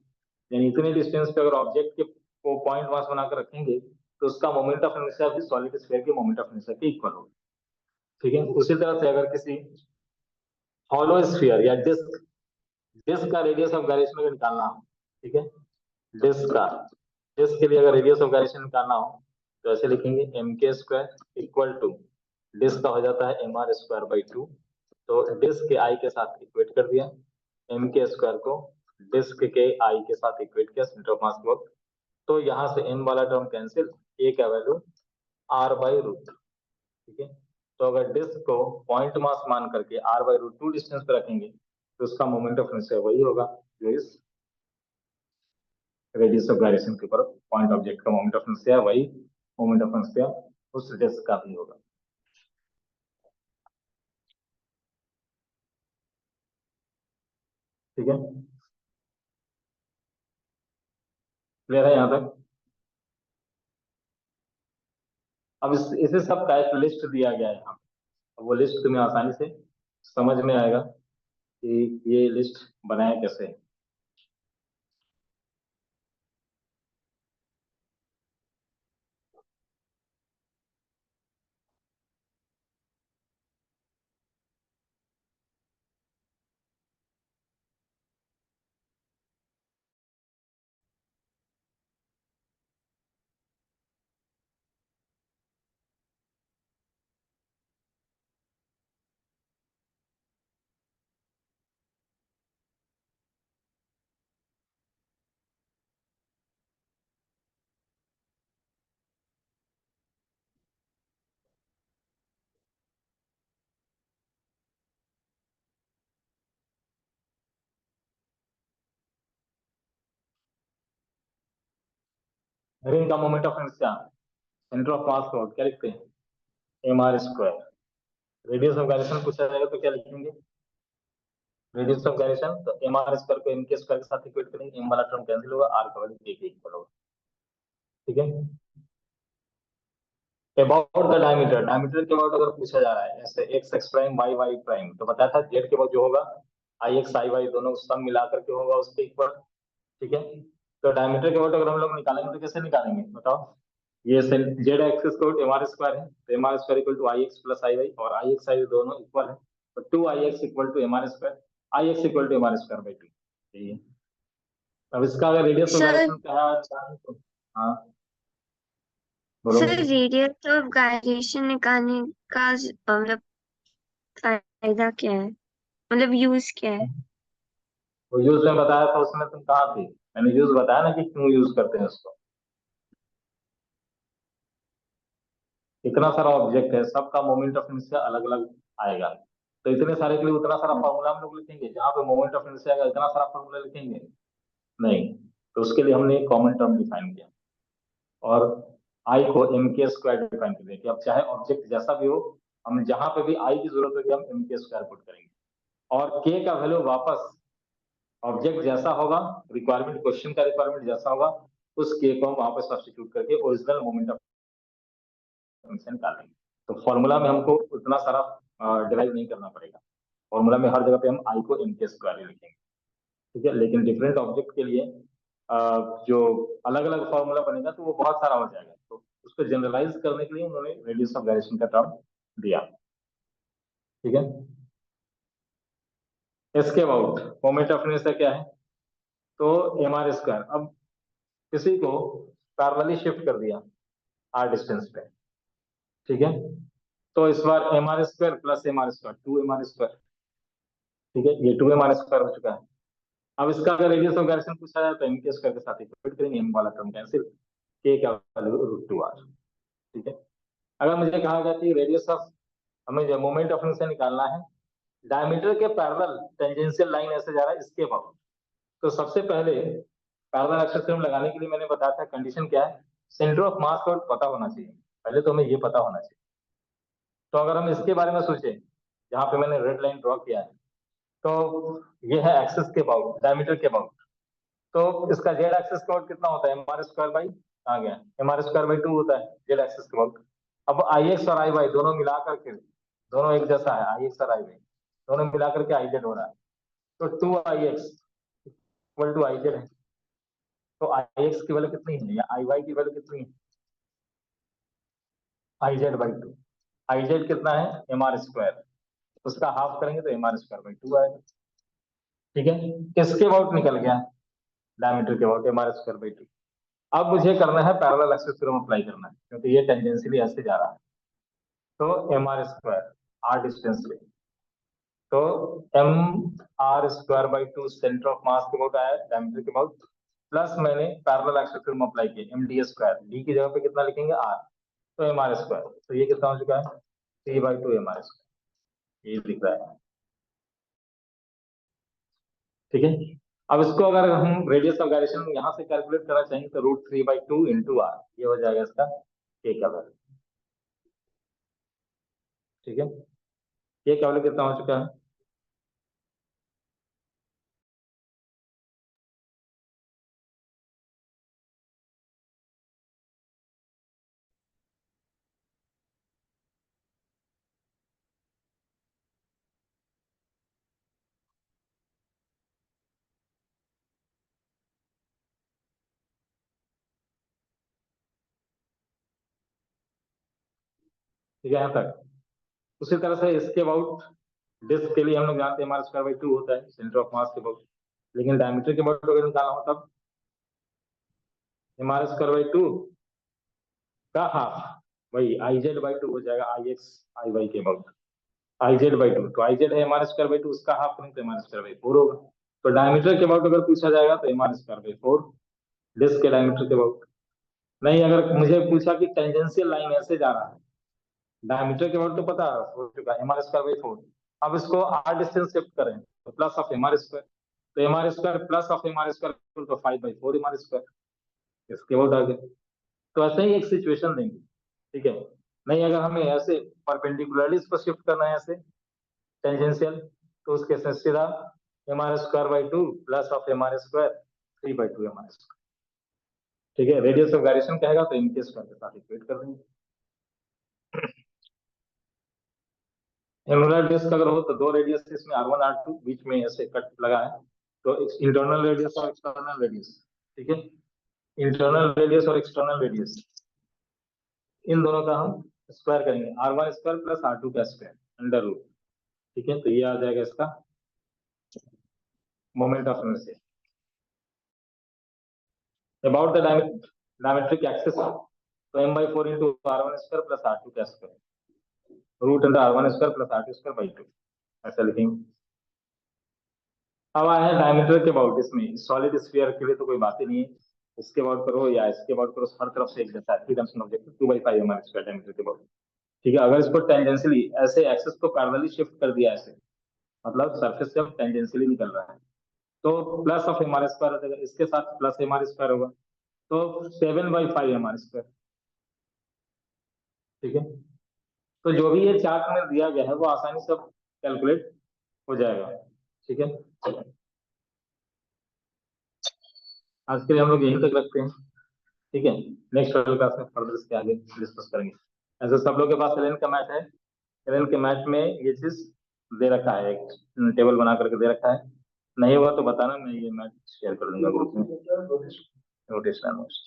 यानी इतने डिस्टेंस पे अगर ऑब्जेक्ट के को पॉइंट मास बनाकर रखेंगे तो उसका मोमेंट ऑफ इनर्शिया भी सॉलिड स्फीयर के मोमेंट ऑफ इनर्शिया के इक्वल होगा, ठीक है। उसी तरह से अगर किसी हॉलो स्फीयर या डिस्क, डिस्क का रेडियस ऑफ गायरेशन अगर निकालना हो, ठीक है, डिस्क का, डिस्क के लिए अगर रेडियस ऑफ गायरेशन निकालना हो तो ऐसे लिखेंगे M K square equal to, disc का हो जाता है mr²/2, तो डिस्क के आई के साथ इक्वेट कर दिया, एम के स्क्वायर को डिस्क के आई के साथ इक्वेट किया सेंटर ऑफ मास के वक्त, तो यहाँ से एम वाला टर्म कैंसिल, ए का वैल्यू r/√, ठीक है। तो अगर डिस्क को पॉइंट मास मान करके r/√2 डिस्टेंस पे रखेंगे तो उसका मोमेंट ऑफ इनर्शिया वही होगा जो इस रेडियस ऑफ गायरेशन के ऊपर पॉइंट ऑब्जेक्ट का मोमेंट ऑफ इनर्शिया, वही मोमेंट ऑफ इनर्शिया उस डिस्क का भी होगा, ठीक है। क्लियर है यहाँ तक? अब इसे सब का एक लिस्ट दिया गया है यहाँ, वो लिस्ट तुम्हें आसानी से समझ में आएगा कि ये लिस्ट बनाया कैसे है। रिंग का moment of inertia centre of मास को क्या लिखते हैं, mr²। रेडियस ऑफ गायरेशन पूछा जाएगा तो क्या लिखेंगे, रेडियस ऑफ गायरेशन, तो mr² को एम के स्क्वायर के साथ इक्वेट करेंगे, एम वाला टर्म कैंसिल होगा, आर का वैल्यू के इक्वल होगा, ठीक है। अबाउट द डायमीटर, डायमीटर के अबाउट अगर पूछा जा रहा है ऐसे X X prime Y Y prime, तो बताया था जेड के अबाउट जो होगा आई एक्स आई वाई दोनों सम मिला करके होगा उसके इक्वल, ठीक है। तो डायमीटर के अबाउट अगर हम लोग निकालेंगे तो कैसे निकालेंगे बताओ, ये जेड एक्सिस को mr² है, तो mr² equal to I x plus I Y, और आई एक्स आई दोनों इक्वल है, तो 2ix equal to mr², I X equal to mr²/2, ठीक है। अब इसका अगर रेडियस ऑफ सर गायरेशन कहा जाए तो, हाँ बोलो सर मुझे। रेडियस ऑफ गायरेशन निकालने का मतलब फायदा क्या है, मतलब यूज क्या है? वो यूज में बताया था उसमें तुम कहाँ थी, मैंने यूज बताया ना कि क्यों यूज करते हैं उसको। इतना सारा ऑब्जेक्ट है, सबका मोमेंट ऑफ इनर्शिया अलग अलग आएगा, तो इतने सारे के लिए उतना सारा फॉर्मूला हम लोग लिखेंगे, जहाँ पे मोमेंट ऑफ इनर्शिया आएगा इतना सारा फॉर्मूला लिखेंगे नहीं। तो उसके लिए हमने एक कॉमन टर्म डिफाइन किया, और आई को एम के स्क्वायर डिफाइन कर दिया कि अब चाहे ऑब्जेक्ट जैसा भी हो, हम जहां पे भी आई की जरूरत होगी हम एम के स्क्वायर पुट करेंगे, और के का वैल्यू वापस ऑब्जेक्ट जैसा होगा, रिक्वायरमेंट क्वेश्चन का रिक्वायरमेंट जैसा होगा, उस के को हम वहां पर सब्स्टिट्यूट करके ओरिजिनल मोमेंट ऑफ इनर्शिया निकालेंगे। तो फॉर्मूला में हमको उतना सारा डिराइव नहीं करना पड़ेगा, फॉर्मूला में हर जगह पे हम आई को एम के स्क्वायर लिखेंगे, ठीक है। लेकिन डिफरेंट ऑब्जेक्ट के लिए जो अलग अलग फॉर्मूला बनेगा तो वो बहुत सारा हो जाएगा, तो उसको उसको जनरलाइज करने के लिए उन्होंने रेडियस ऑफ गायरेशन का टर्म दिया। ठीक है, इसके अबाउट मोमेंट ऑफ इनर्शिया क्या है, तो mr स्क्वायर। अब किसी को पैरेलली शिफ्ट कर दिया r डिस्टेंस पे, ठीक है, तो इस बार mr square plus mr square 2mr square, ठीक है, ये 2mr स्क्वायर हो चुका है। अब इसका अगर रेडियस ऑफ गायरेशन पूछा जाए तो m के स्क्वायर के साथ इक्वेट करेंगे, m वाला टर्म कैंसिल, k का वैल्यू √2r, ठीक है। अगर मुझे कहा जाए कि रेडियस ऑफ, हमें जो मोमेंट ऑफ इनर्शिया निकालना है, डायमीटर के पैरेलल टेंजेंशियल लाइन ऐसे जा रहा है इसके अबाउट, तो सबसे पहले पैरेलल एक्सिस थ्योरम लगाने के लिए मैंने बताया था कंडीशन क्या है, सेंटर ऑफ मास को पता होना चाहिए, पहले तो हमें ये पता होना चाहिए। तो अगर हम इसके बारे में सोचें, जहाँ पे मैंने रेड लाइन ड्रॉ किया है, तो ये है एक्सिस के अबाउट, डायमीटर के अबाउट, तो इसका जेड एक्सिस का कितना होता है, mr स्क्वायर बाई, आ गया mr स्क्वायर बाई 2 होता है जेड एक्सिस के अबाउट। अब ix और iy दोनों मिला करके, दोनों एक जैसा है, ix और iy दोनों मिला करके iz हो रहा है, तो 2ix इक्वल टू iz है, तो ix की वैल्यू कितनी है या iy की वैल्यू कितनी है, iz बाई 2, iz कितना है mr स्क्वायर, उसका हाफ करेंगे तो mr स्क्वायर बाई 2 आएगा, ठीक है। किसके अबाउट निकल गया, डायमीटर के अबाउट mr स्क्वायर बाई 2। अब मुझे करना है पैरेलल एक्सिस थ्योरम अप्लाई करना है, क्योंकि ये टेंजेंशियली ऐसे जा रहा है, तो mr स्क्वायर r डिस्टेंस ले, तो mr square by 2 centre of mass के अबाउट आया, डायमीटर के अबाउट, प्लस मैंने पैरेलल एक्सिस थ्योरम अप्लाई किया, md स्क्वायर, d की जगह पे कितना लिखेंगे r, तो mr स्क्वायर, तो ये कितना हो चुका है 3/2 mr स्क्वायर, ये लिख रहा है, ठीक है। अब इसको अगर हम रेडियस ऑफ गायरेशन यहाँ से कैलकुलेट करना चाहेंगे तो √3/2 इंटू r, ये हो जाएगा इसका k का वैल्यू, ठीक है। ये क्या वैल्यू कितना हो चुका है, ठीक है यहाँ तक। उसी तरह से इसके अबाउट डिस्क के लिए हम लोग जानते हैं mr स्क्वायर बाई 2 होता है सेंटर ऑफ मास के अबाउट, लेकिन डायमीटर के अबाउट अगर निकालना हो तब mr स्क्वायर बाई 2 का हाफ, वही iz बाई 2 हो जाएगा ix iy के अबाउट, iz बाई 2, तो iz है mr स्क्वायर बाई 2, उसका हाफ करेंगे तो mr स्क्वायर बाई 4 होगा। तो डायमीटर के अबाउट अगर पूछा जाएगा तो mr स्क्वायर बाई 4 डिस्क के डायमीटर के अबाउट। नहीं, अगर मुझे पूछा कि टेंजेंशियल लाइन ऐसे जा रहा है, डायमीटर के अबाउट तो पता हो चुका है mr स्क्वायर बाई 4, अब इसको r डिस्टेंस शिफ्ट करें तो प्लस ऑफ mr स्क्वायर, तो mr square plus of mr square तो 5/4 mr स्क्वायर, इसके अबाउट आ गया। तो ऐसे ही एक सिचुएशन देंगे, ठीक है। नहीं, अगर हमें ऐसे परपेंडिकुलरली इसको शिफ्ट करना है ऐसे टेंजेंशियल, तो उसके से सीधा mr square by 2 plus of mr square 3/2 mr square, ठीक है। रेडियस ऑफ गायरेशन कहेगा तो इनके स्क्वायर के साथ इक्वेट कर देंगे। एनुलर डिस्क अगर हो तो दो रेडियस इसमें r1 r2, बीच में ऐसे कट लगा है, तो इंटरनल रेडियस और एक्सटर्नल रेडियस, ठीक है, इंटरनल रेडियस और एक्सटर्नल रेडियस, इन दोनों का हम स्क्वायर करेंगे, r1 स्क्वायर प्लस r2 का स्क्वायर अंडर रूट, ठीक है। तो ये आ जाएगा इसका moment of inertia about the diametric axis, तो m/4 into r1 square plus r2 का square root under r1 square plus r2 square by 2, ऐसा लिखेंगे। अब आया है डायमीटर के अबाउट, इसमें सॉलिड स्फीयर के लिए तो कोई बात ही नहीं है, इसके अबाउट करो या इसके अबाउट करो, हर तरफ से एक जैसा है, 3 dimensional object 2/5 mr square diameter के अबाउट, ठीक है। अगर इसको टेंजेंशियली ऐसे एक्सिस को पैरेलली शिफ्ट कर दिया ऐसे, मतलब सरफेस से अब टेंजेंशियली निकल रहा है, तो प्लस ऑफ mr स्क्वायर हो जाएगा, इसके साथ प्लस mr स्क्वायर होगा, तो 7/5 mr स्क्वायर, ठीक है। तो जो भी ये चार्ट में दिया गया है वो आसानी से कैलकुलेट हो जाएगा, ठीक है। आज के लिए हम लोग यहीं तक रखते हैं, ठीक है। नेक्स्ट क्लास में फर्दर इसके आगे डिस्कस करेंगे। ऐसे सब लोग के पास एलन का मैथ है, एलन के मैथ में ये चीज दे रखा है, एक टेबल बना करके दे रखा है, नहीं हुआ तो बताना, मैं ये मैथ शेयर कर दूंगा ग्रुप में, नोटिस